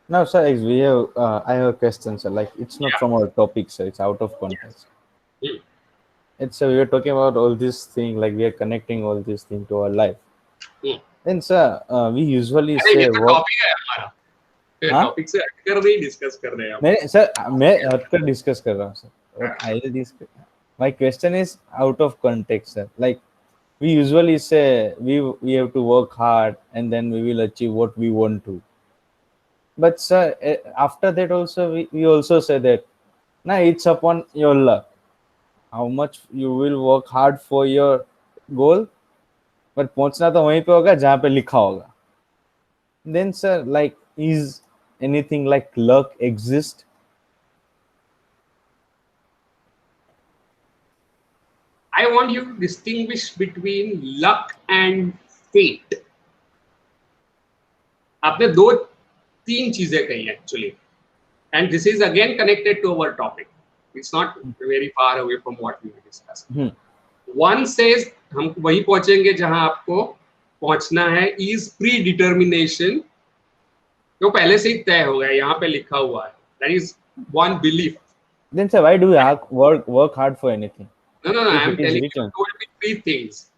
Now, sir, we have. I have a question, sir. Like, it's not Yeah. from our topic, sir. It's out of context. Hmm. It's we are talking about all this thing, like we are connecting all this thing to our life. Hmm. Then, sir, we usually अरे ये say तो what? Topic है हमारा. हाँ? Topic से हटकर नहीं discuss कर रहे हैं हम. नहीं, सर, मैं हटकर डिस्कस कर रहा हूँ, sir. What I will discuss. My question is out of context, sir. Like, we usually say we have to work hard and then we will achieve what we want to. But sir, after that also we also say that now it's upon your luck how much you will work hard for your goal, but पहुंचना तो वहीं पे होगा जहाँ पे लिखा होगा. Then sir, like, is anything like luck exist? I want you to distinguish between luck and fate. आपने दो तीन चीजें कही actually, and this is again connected to our topic. It's not very far away from what we were discussing. One says हम वहीं पहुंचेंगे जहां आपको पहुंचना है, is predetermination, जो पहले से ही तय हो गया, यहाँ पे लिखा हुआ है. That is one belief. Then sir, why do we work hard for anything? No, If I am it is telling you, written. told me three things.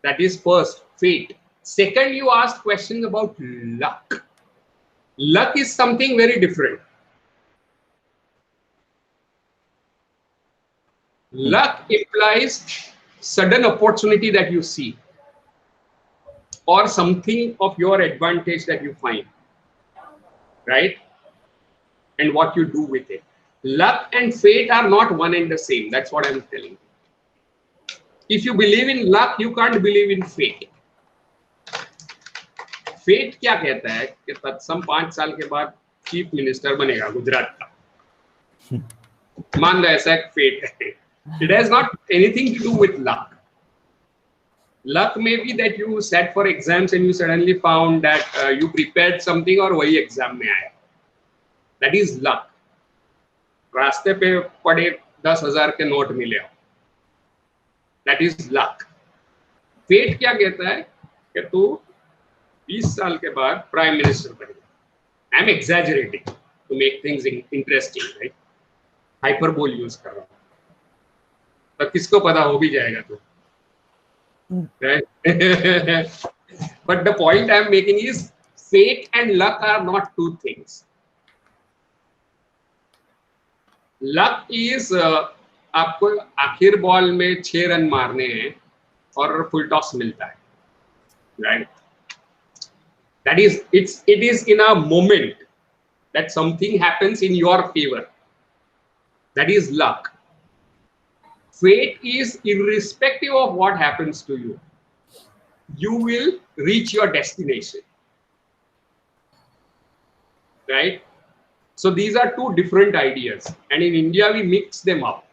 That is first, fate. Second, you asked questions about luck. Luck is something very different. Luck implies sudden opportunity that you see, or something of your advantage that you find, right? And what you do with it. Luck and fate are not one and the same. That's what I'm telling you. If you believe in luck, you can't believe in fate. Fate क्या कहता है कि तत्सम 5 साल के बाद chief minister बनेगा गुजरात का. मान लो ऐसा एक फेट है. It has not anything to do with luck. Luck may be that you sat for exams and you suddenly found that you prepared something और वही एग्जाम में आया. That is luck. रास्ते पे पड़े 10,000 के नोट मिले. That is luck. फेट क्या कहता है कि तू 20 साल के बाद प्राइम मिनिस्टर बनेगा. I am exaggerating to make things interesting, right? Hyperbole use कर रहा हूँ, तो किसको पता हो भी जाएगा तो, right? But the point I am making is fate and luck are not two things. Luck is आपको आखिर बॉल में 6 रन मारने हैं और फुल टॉस मिलता है, right? That is, it is in a moment that something happens in your favor. That is luck. Fate is irrespective of what happens to you. You will reach your destination, right? So these are two different ideas, and in India we mix them up.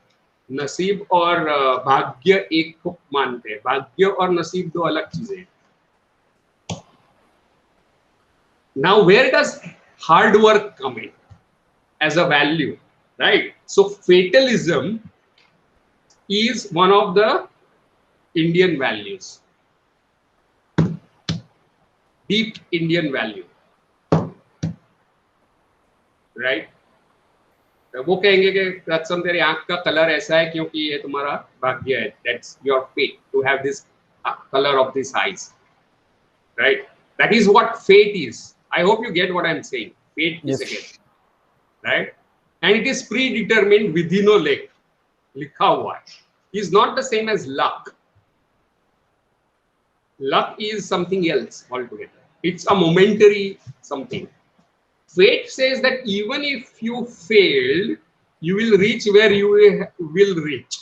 नसीब और भाग्य एक को मानते हैं, भाग्य और नसीब दो अलग चीजें हैं. Now where does hard work come in as a value, right? So fatalism is one of the Indian values, deep Indian value, right? वो कहेंगे कि रत्सम तेरी आंख का कलर ऐसा है क्योंकि ये तुम्हारा भाग्य है. That's your fate to have this color of these eyes, right? That is what fate is. I hope you get what I'm saying. Fate is again, right? And it is predetermined within a leg. लिखा हुआ है. Is not the same as luck. Luck is something else altogether. It's a momentary something. Fate says that even if you failed, you will reach where you will reach.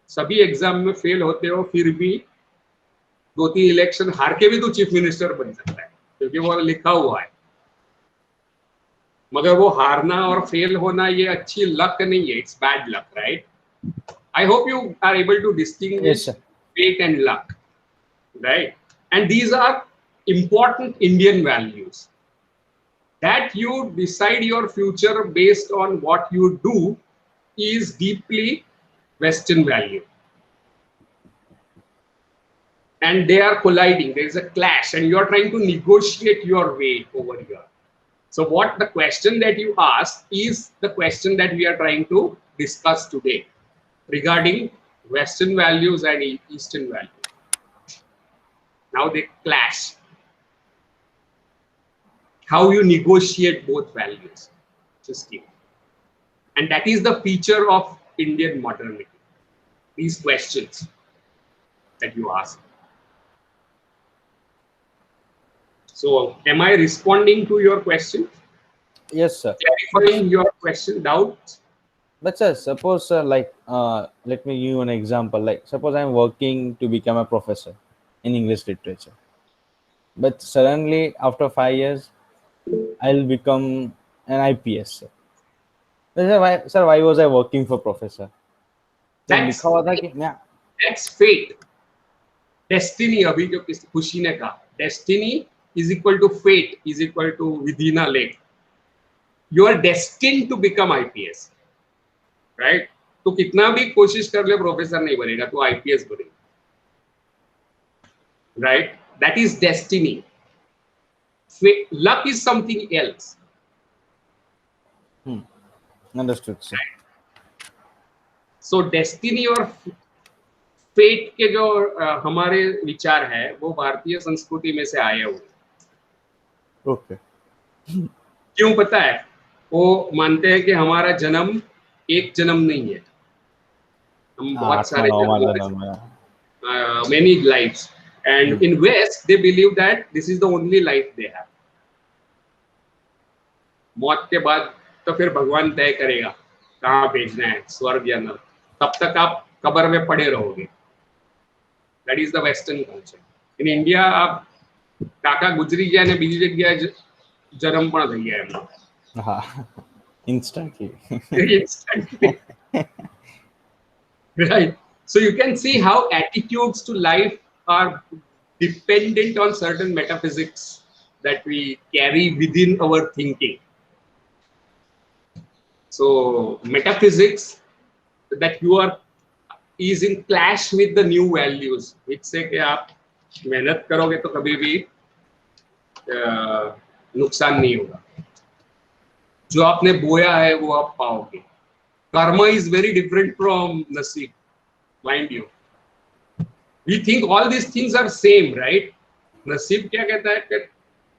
सभी exam में fail होते हो, फिर भी 2-3 election हार के भी तो चीफ मिनिस्टर बन सकता है, क्योंकि वो लिखा हुआ है. मगर वो हारना और फेल होना ये अच्छी लक नहीं है. It's bad luck, right? I hope you are able to distinguish fate and luck, right? And these are important Indian values. That you decide your future based on what you do is deeply Western value. And they are colliding. There is a clash and you are trying to negotiate your way over here. So what the question that you asked is the question that we are trying to discuss today regarding Western values and Eastern values. Now they clash. How you negotiate both values, just give. And that is the feature of Indian modernity. These questions that you ask. So, am I responding to your question? Yes, sir. Clarifying your question, doubts? But sir, suppose like let me give you an example. Like suppose I'm working to become a professor in English literature, but suddenly after 5 years I'll become an IPS. Sir, why was I working for professor? That's fate. Destiny. अभी जो खुशी ने कहा, destiny is equal to fate is equal to within a leg. You are destined to become IPS, right? तो कितना भी कोशिश कर ले प्रोफेसर नहीं बनेगा, तो IPS बनेगा, right? That is destiny. Luck is something else. Understood, sir. So destiny और fate के जो हमारे विचार है वो भारतीय संस्कृति में से आए हुए. Okay. क्यों पता है? वो मानते हैं कि हमारा जन्म एक जन्म नहीं है, हम बहुत सारे many lives. And in West, they believe that this is the only life they have. मौत के बाद तो फिर भगवान तय करेगा कहाँ भेजना है, स्वर्ग या नरक. तब तक आप कब्र में पड़े रहोगे. That is the Western culture. In India, आप કાકા ગુજરી ગયા ને બીજી જગ્યાએ જન્મ પણ થઈ ગયા એમનો. હા, instantly. Right. So you can see how attitudes to life are dependent on certain metaphysics that we carry within our thinking. So metaphysics that you are is in clash with the new values, which say कि आप मेहनत करोगे तो कभी भी नुकसान नहीं होगा. जो आपने बोया है वो आप पाओगे. Karma is very different from Nasib, mind you. We think all these things are same, right? Nasib क्या कहता है कि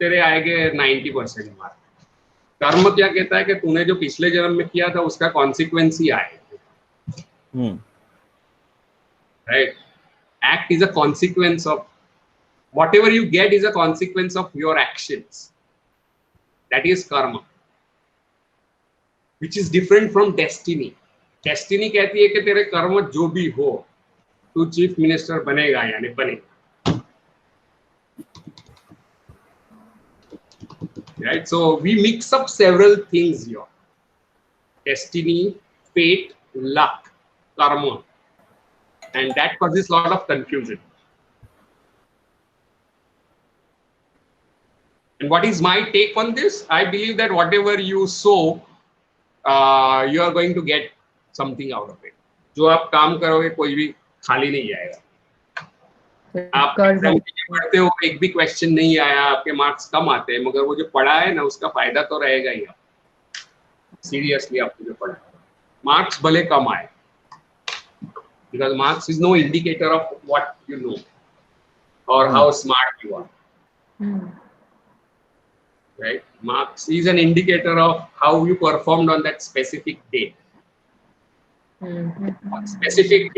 तेरे आएंगे 90% मार्क, कर्म क्या कहता है कि तूने जो पिछले जन्म में किया था उसका कॉन्सिक्वेंस ही आए, right? Act is a consequence of whatever you get is a consequence of your actions. That is karma, which is different from destiny. Destiny कहती है कि तेरे कर्म जो भी हो, तू चीफ मिनिस्टर बनेगा यानी बनेगा, right? So we mix up several things here: destiny, fate, luck, karma, and that causes a lot of confusion. And what is my take on this? I believe that whatever you sow, you are going to get something out of it. जो आप काम करोगे कोई भी खाली नहीं आएगा। आप एग्जाम के लिए पढ़ते हो, एक भी क्वेश्चन नहीं आया, आपके मार्क्स कम आते हैं, मगर वो जो पढ़ा है ना उसका फायदा तो रहेगा ही। सीरियसली आपको जो पढ़ा, मार्क्स भले कम आए, because marks is no indicator of what you know or how smart you are. Right? Marks is an indicator of how you performed on that specific date. Specific,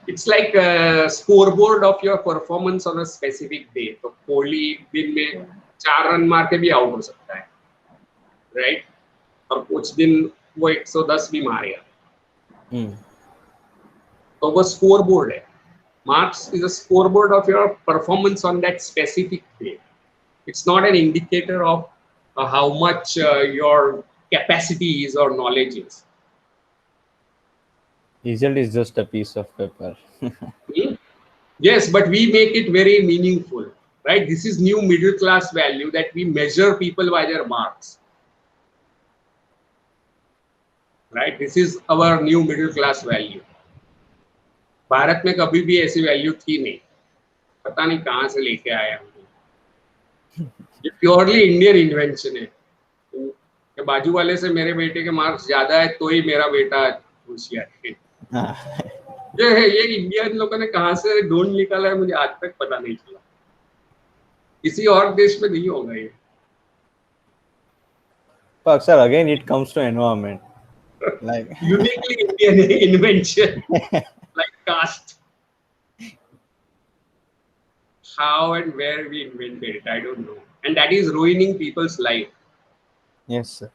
it's like a scoreboard of your performance on a specific day. तो कोहली दिन में 4 run मार के भी out हो सकता है, right? और कुछ दिन वो 110 भी मारेगा, तो वो स्कोरबोर्ड है। Marks is a scoreboard of your performance on that specific day. It's not an indicator of how much your capacity is or knowledge is. Result is just a piece of paper. Yes, but we make it very meaningful, right? This is new middle class value that we measure people by their marks, right? This is our new middle class value. Bharat में कभी भी ऐसी value थी नहीं, पता नहीं कहाँ से लेके आया हम। ये प्योरली इंडियन इन्वेंशन है कि बाजू वाले से मेरे बेटे के मार्क्स ज्यादा है तो ही मेरा बेटा होशियार है। ये इंडियन लोगों ने कहाँ से ढूंढ निकाला है, मुझे आज तक पता नहीं चला। किसी और देश में नहीं होगा ये। But sir, again it comes to environment, like uniquely Indian invention, like caste. How and where we invented it, I don't know, and that is ruining people's life. yes sir.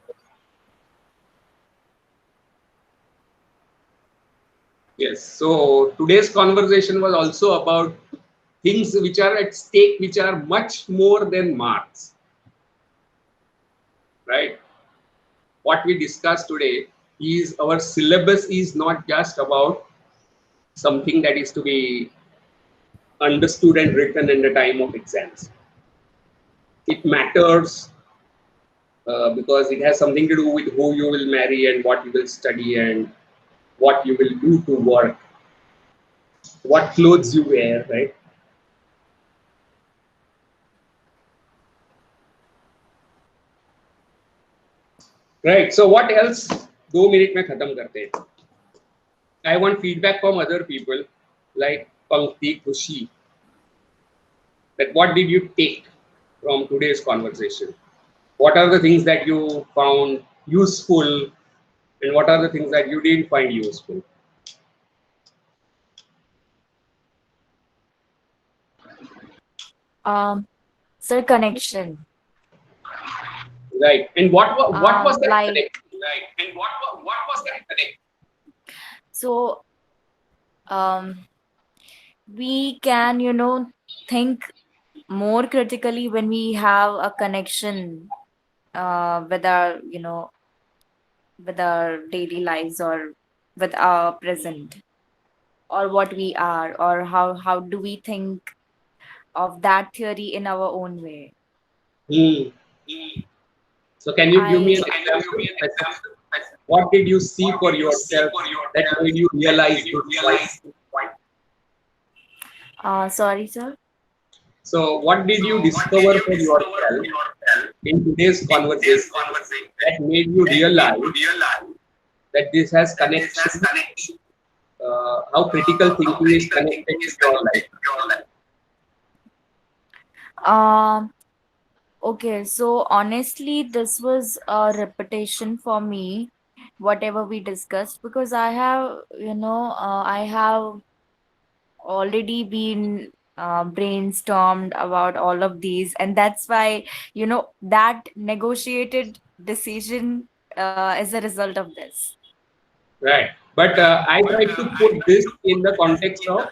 Yes, so today's conversation was also about things which are at stake, which are much more than marks, right? What we discussed today is our syllabus is not just about something that is to be understood and written in the time of exams. It matters because it has something to do with who you will marry and what you will study and what you will do to work, what clothes you wear, right? Right. So what else? 2 minutes में खत्म करते हैं. I want feedback from other people, like Pankti, Khushi. That what did you take from today's conversation? What are the things that you found useful, and what are the things that you didn't find useful? Sir, connection. Right. And what was that like- connection? Right. And what was that connection? So, we can, think more critically when we have a connection with our, with our daily lives or with our present, or what we are, or how do we think of that theory in our own way. So can you give me an example? What did you see for yourself that made you realize this point? Sorry, sir. So what did you discover for yourself in today's conversation that made you realize that this has connection? How critical thinking is connected to your life? Okay, so honestly, this was a repetition for me, whatever we discussed, because I have, I have already been brainstormed about all of these, and that's why, that negotiated decision is a result of this. Right. But I try to put this in the context of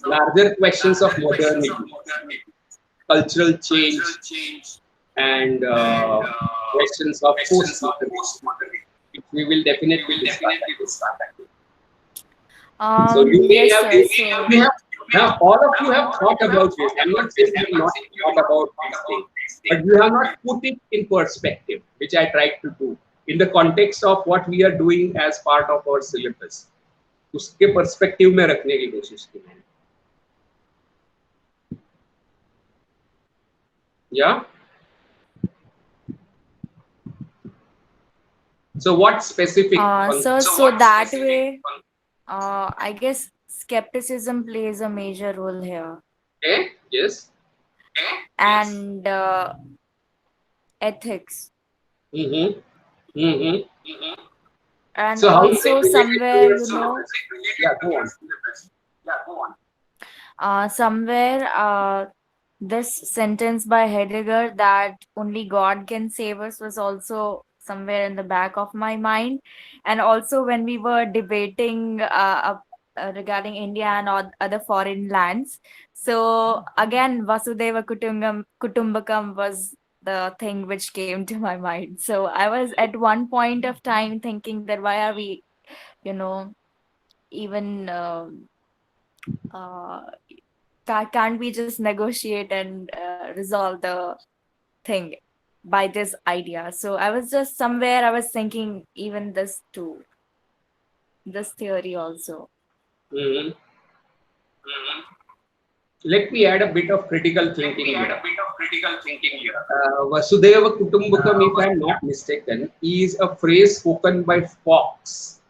larger questions of modernity, cultural change, and questions of post-modernity, which we will definitely discuss at this time. So you may Yes, have, sir. you have now all of you have thought about this. I'm not saying you have not thought about these things, but you have not put it in perspective, which I tried to do in the context of what we are doing as part of our syllabus. उसके perspective में रखने की कोशिश की मैंने. Yeah. So what specific? Sir, so that way, I guess skepticism plays a major role here, Okay. Yes. and ethics, Mm-hmm. Mm-hmm. and So how is it also related to somewhere, your syllabus? Yeah, go on. somewhere, this sentence by Heidegger that only God can save us was also somewhere in the back of my mind. And also when we were debating regarding India and other foreign lands. So again, Vasudeva Kutumbakam was the thing which came to my mind. So I was at one point of time thinking that why are we, you know, even uh, can't we just negotiate and resolve the thing by this idea? So I was just somewhere I was thinking even this too, this theory also. Mm-hmm. Let me add a bit of critical thinking here. Vasudeva Kutumbakam, if I am not mistaken, is a phrase spoken by fox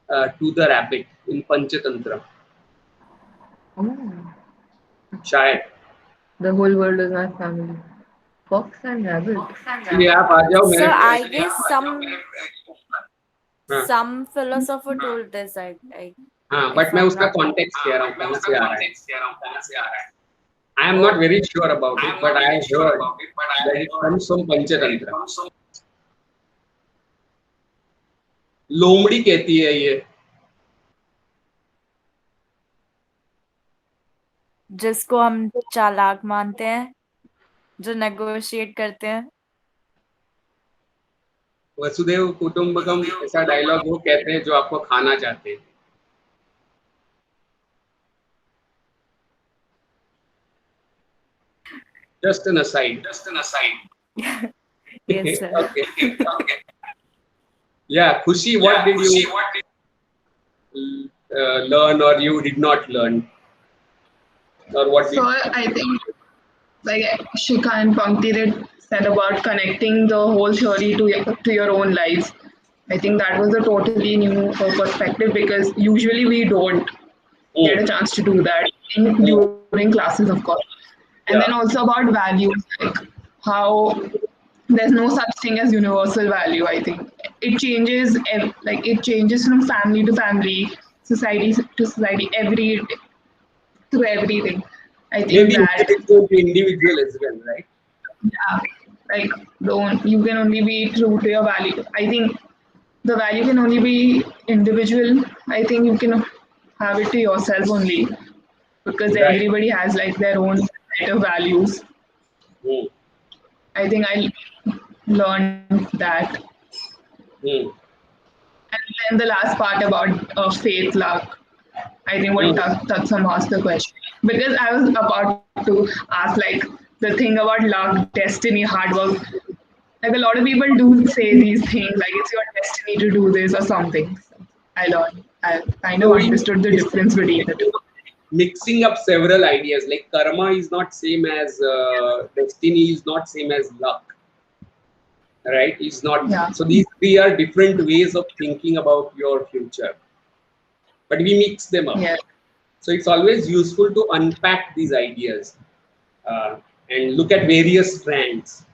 to the rabbit in Panchatantra. Oh, शायद. the whole world is my family. Fox and rabbit. इसलिए आप आ जाओ So मेरे. I guess हाँ. some philosopher told this. I हाँ, if but मैं I'm उसका not context कह रहा हूँ कहाँ से आ रहा है. I am not very sure about it, but I heard that it comes from Panchatantra. लोमड़ी कहती है ये. जिसको हम चालाक मानते हैं, जो नेगोशिएट करते हैं. वसुदेव कुटुंबकम ऐसा डायलॉग वो कहते हैं जो आपको खाना चाहते हैं. Just an aside. Yes, sir. Okay. Yeah, Khushi, what did you learn or you did not learn? Or what So I think, like Shikha and Pankti did said about connecting the whole theory to your own lives. I think that was a totally new perspective because usually we don't get a chance to do that during classes, of course. And then also about values, like how there's no such thing as universal value. I think it changes, it changes from family to family, society to society, through everything. I think maybe that individual to individual as well, right? yeah, like don't you can only be true to your value. I think the value can only be individual. I think you can have it to yourself only because Right. everybody has like their own set of values. Hmm. I think I learned that. Hmm. And then the last part about faith, luck. I think what Tatsam asked the question because I was about to ask like the thing about luck, destiny, hard work. Like a lot of people do say these things like it's your destiny to do this or something. So I learned. I kind of So in understood the difference between the two. mixing up several ideas, like karma is not same as destiny, is not same as luck, right? It's not. Yeah. So these three are different ways of thinking about your future, but we mix them up. Yeah. So it's always useful to unpack these ideas and look at various strands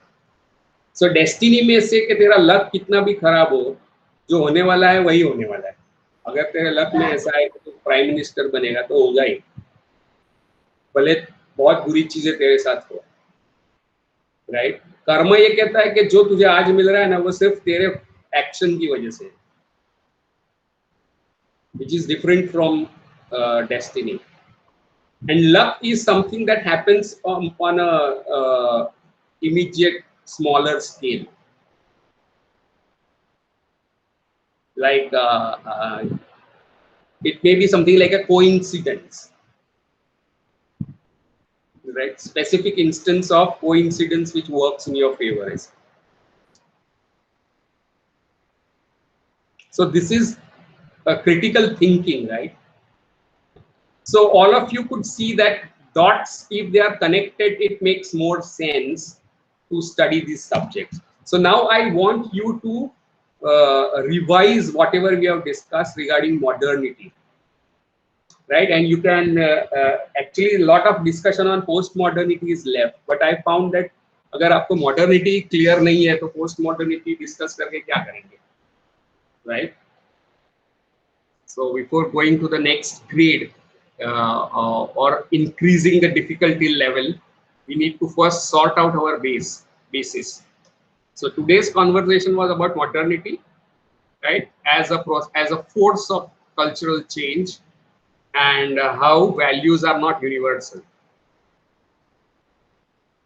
so destiny में से कि तेरा luck कितना भी खराब हो, जो होने वाला है वही होने वाला है. अगर तेरे लक में ऐसा है कि तू प्राइम मिनिस्टर बनेगा तो होगा ही, भले बहुत बुरी चीजें तेरे साथ हो. राइट. कर्म ये कहता है कि जो तुझे आज मिल रहा है ना, वो सिर्फ तेरे एक्शन की वजह से, which is different from destiny. And luck is something that happens on a immediate smaller scale, like it may be something like a coincidence, right? Specific instance of coincidence which works in your favor. So this is a critical thinking, right? So all of you could see that dots, if they are connected, it makes more sense to study these subjects. So now I want you to revise whatever we have discussed regarding modernity, right? And you can actually, a lot of discussion on post-modernity is left, but I found that अगर आपको modernity clear नहीं है तो post-modernity discuss करके क्या करेंगे, right? So before going to the next grade or increasing the difficulty level, we need to first sort out our basis. So today's conversation was about modernity, right? As a force of cultural change, and how values are not universal.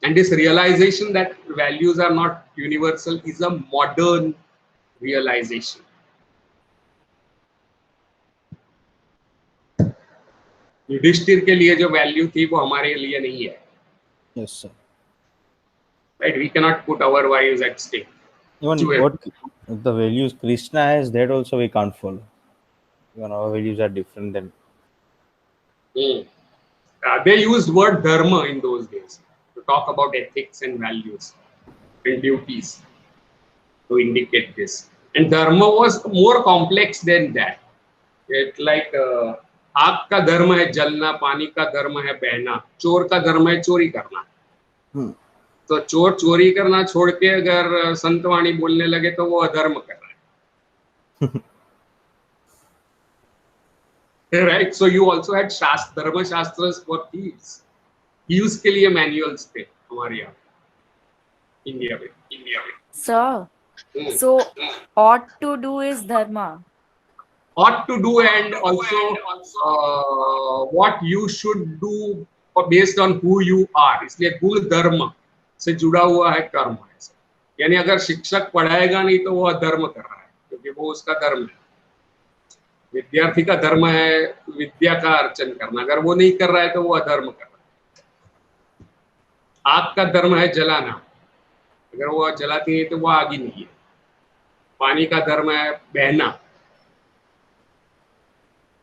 And this realization that values are not universal is a modern realization. Yudhishthir के लिए जो value थी वो हमारे लिए नहीं है. Yes, sir. Right? We cannot put our values at stake. Even what the values Krishna has, that also we can't follow. Even our values are different than. They used word dharma in those days to talk about ethics and values and duties to indicate this. And dharma was more complex than that. It's like आग का धर्म है जलना, पानी का धर्म है बहना, चोर का धर्म है चोरी करना. तो चोर चोरी करना छोड़ के अगर संतवाणी बोलने लगे तो वो अधर्म कर रहा है. Right? So you also had धर्म शास्त्र for thieves. Thieves के लिए मैनुअल्स थे हमारे यहाँ इंडिया में. Sir, so ought to do is dharma. Ought to do, and also what you should do based on who you are. इसलिए गुण धर्म से जुड़ा हुआ है कर्म. यानी अगर शिक्षक पढ़ाएगा नहीं तो वो अधर्म कर रहा है, क्योंकि वो उसका धर्म है. विद्यार्थी का धर्म है विद्या का अर्चन करना, अगर वो नहीं कर रहा है तो वो अधर्म कर रहा है. आग का धर्म है जलाना, अगर वो जलाती है तो वो आग ही नहीं है. पानी का धर्म है बहना.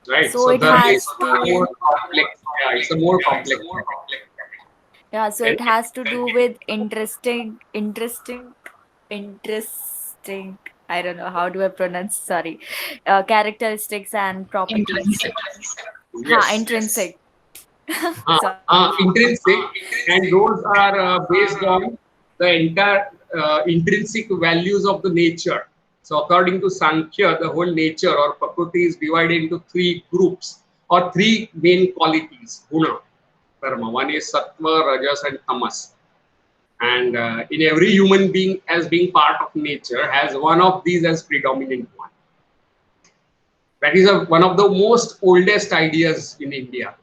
Right. So it dharma has is to. more complex. Yeah, it's a more complex. Yeah, so it has to do with interesting. I don't know how do I pronounce. Sorry, characteristics and properties. Yes. Intrinsic. Intrinsic, and those are based on the entire intrinsic values of the nature. So according to Sankhya, the whole nature or Prakriti is divided into three groups or three main qualities, guna, karma. One is sattva, rajas and tamas. And in every human being, as being part of nature, has one of these as predominant one. That is one of the most oldest ideas in India.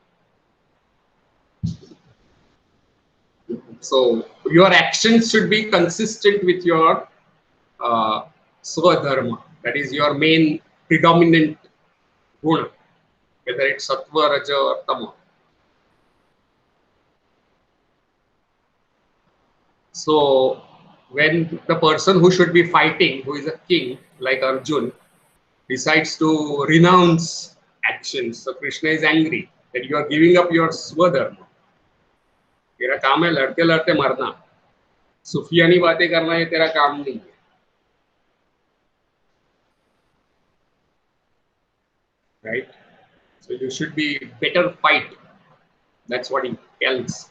So your actions should be consistent with your swadharma, that is your main predominant guna, whether it's sattva, raja or tama. So when the person who should be fighting, who is a king like Arjun, decides to renounce actions, so Krishna is angry that you are giving up your swadharma. तेरा काम है लड़ते लड़ते मरना, सुफियानी बातें करना ये तेरा काम नहीं है. Right? So you should be better fight. That's what he tells.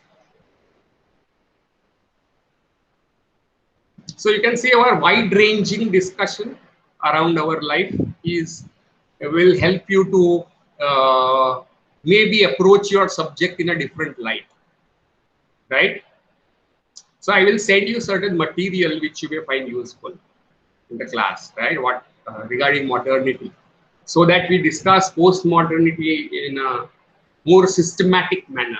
So you can see our wide-ranging discussion around our life will help you to maybe approach your subject in a different light, right? So I will send you certain material which you may find useful in the class, right? What regarding modernity, so that we discuss post-modernity in a more systematic manner.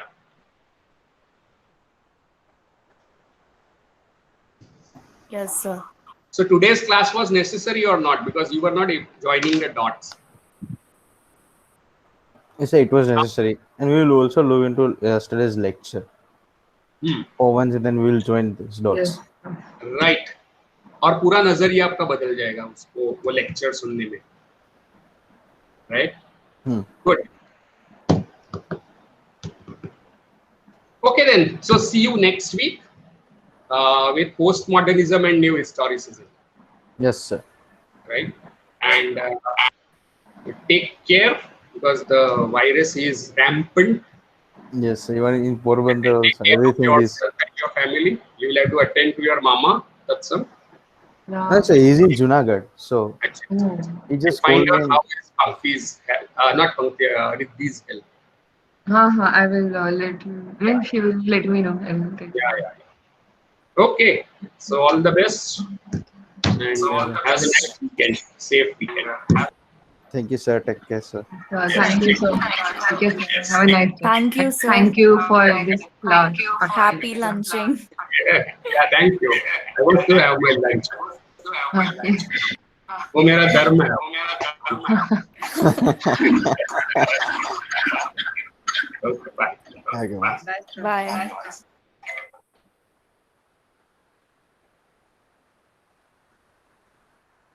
Yes, sir. So today's class was necessary or not, because you were not joining the dots. Yes, it was necessary, and we will also look into yesterday's lecture. For once, then we will join these dots. Yes. Right. और पूरा नजरिया आपका बदल जाएगा उसको वो lecture सुनने में, right? Good. Okay then. So see you next week with postmodernism and new historicism. Yes, sir. Right? And take care, because the virus is rampant. Yes, even in Porbandar also, Take care of everything is. yourself and your family. You will have to attend to your mama. That's all. That's he's in Junagadh, so Oh. he just Find called out me. how is Pankti's health. Not Pankti, Riddhi's health. I will let you. I mean, she will let me know. And Yeah. Okay. So all the best. And have a nice weekend. Safe weekend. Thank you, sir. Take care, sir. Thank you so much. Okay, sir. Have a nice day. Thank you, sir. Thank you for this class. Happy lunching. Yeah, thank you. I want to have my lunch. Okay. वो मेरा धर्म है. Okay, bye. Okay, Bye.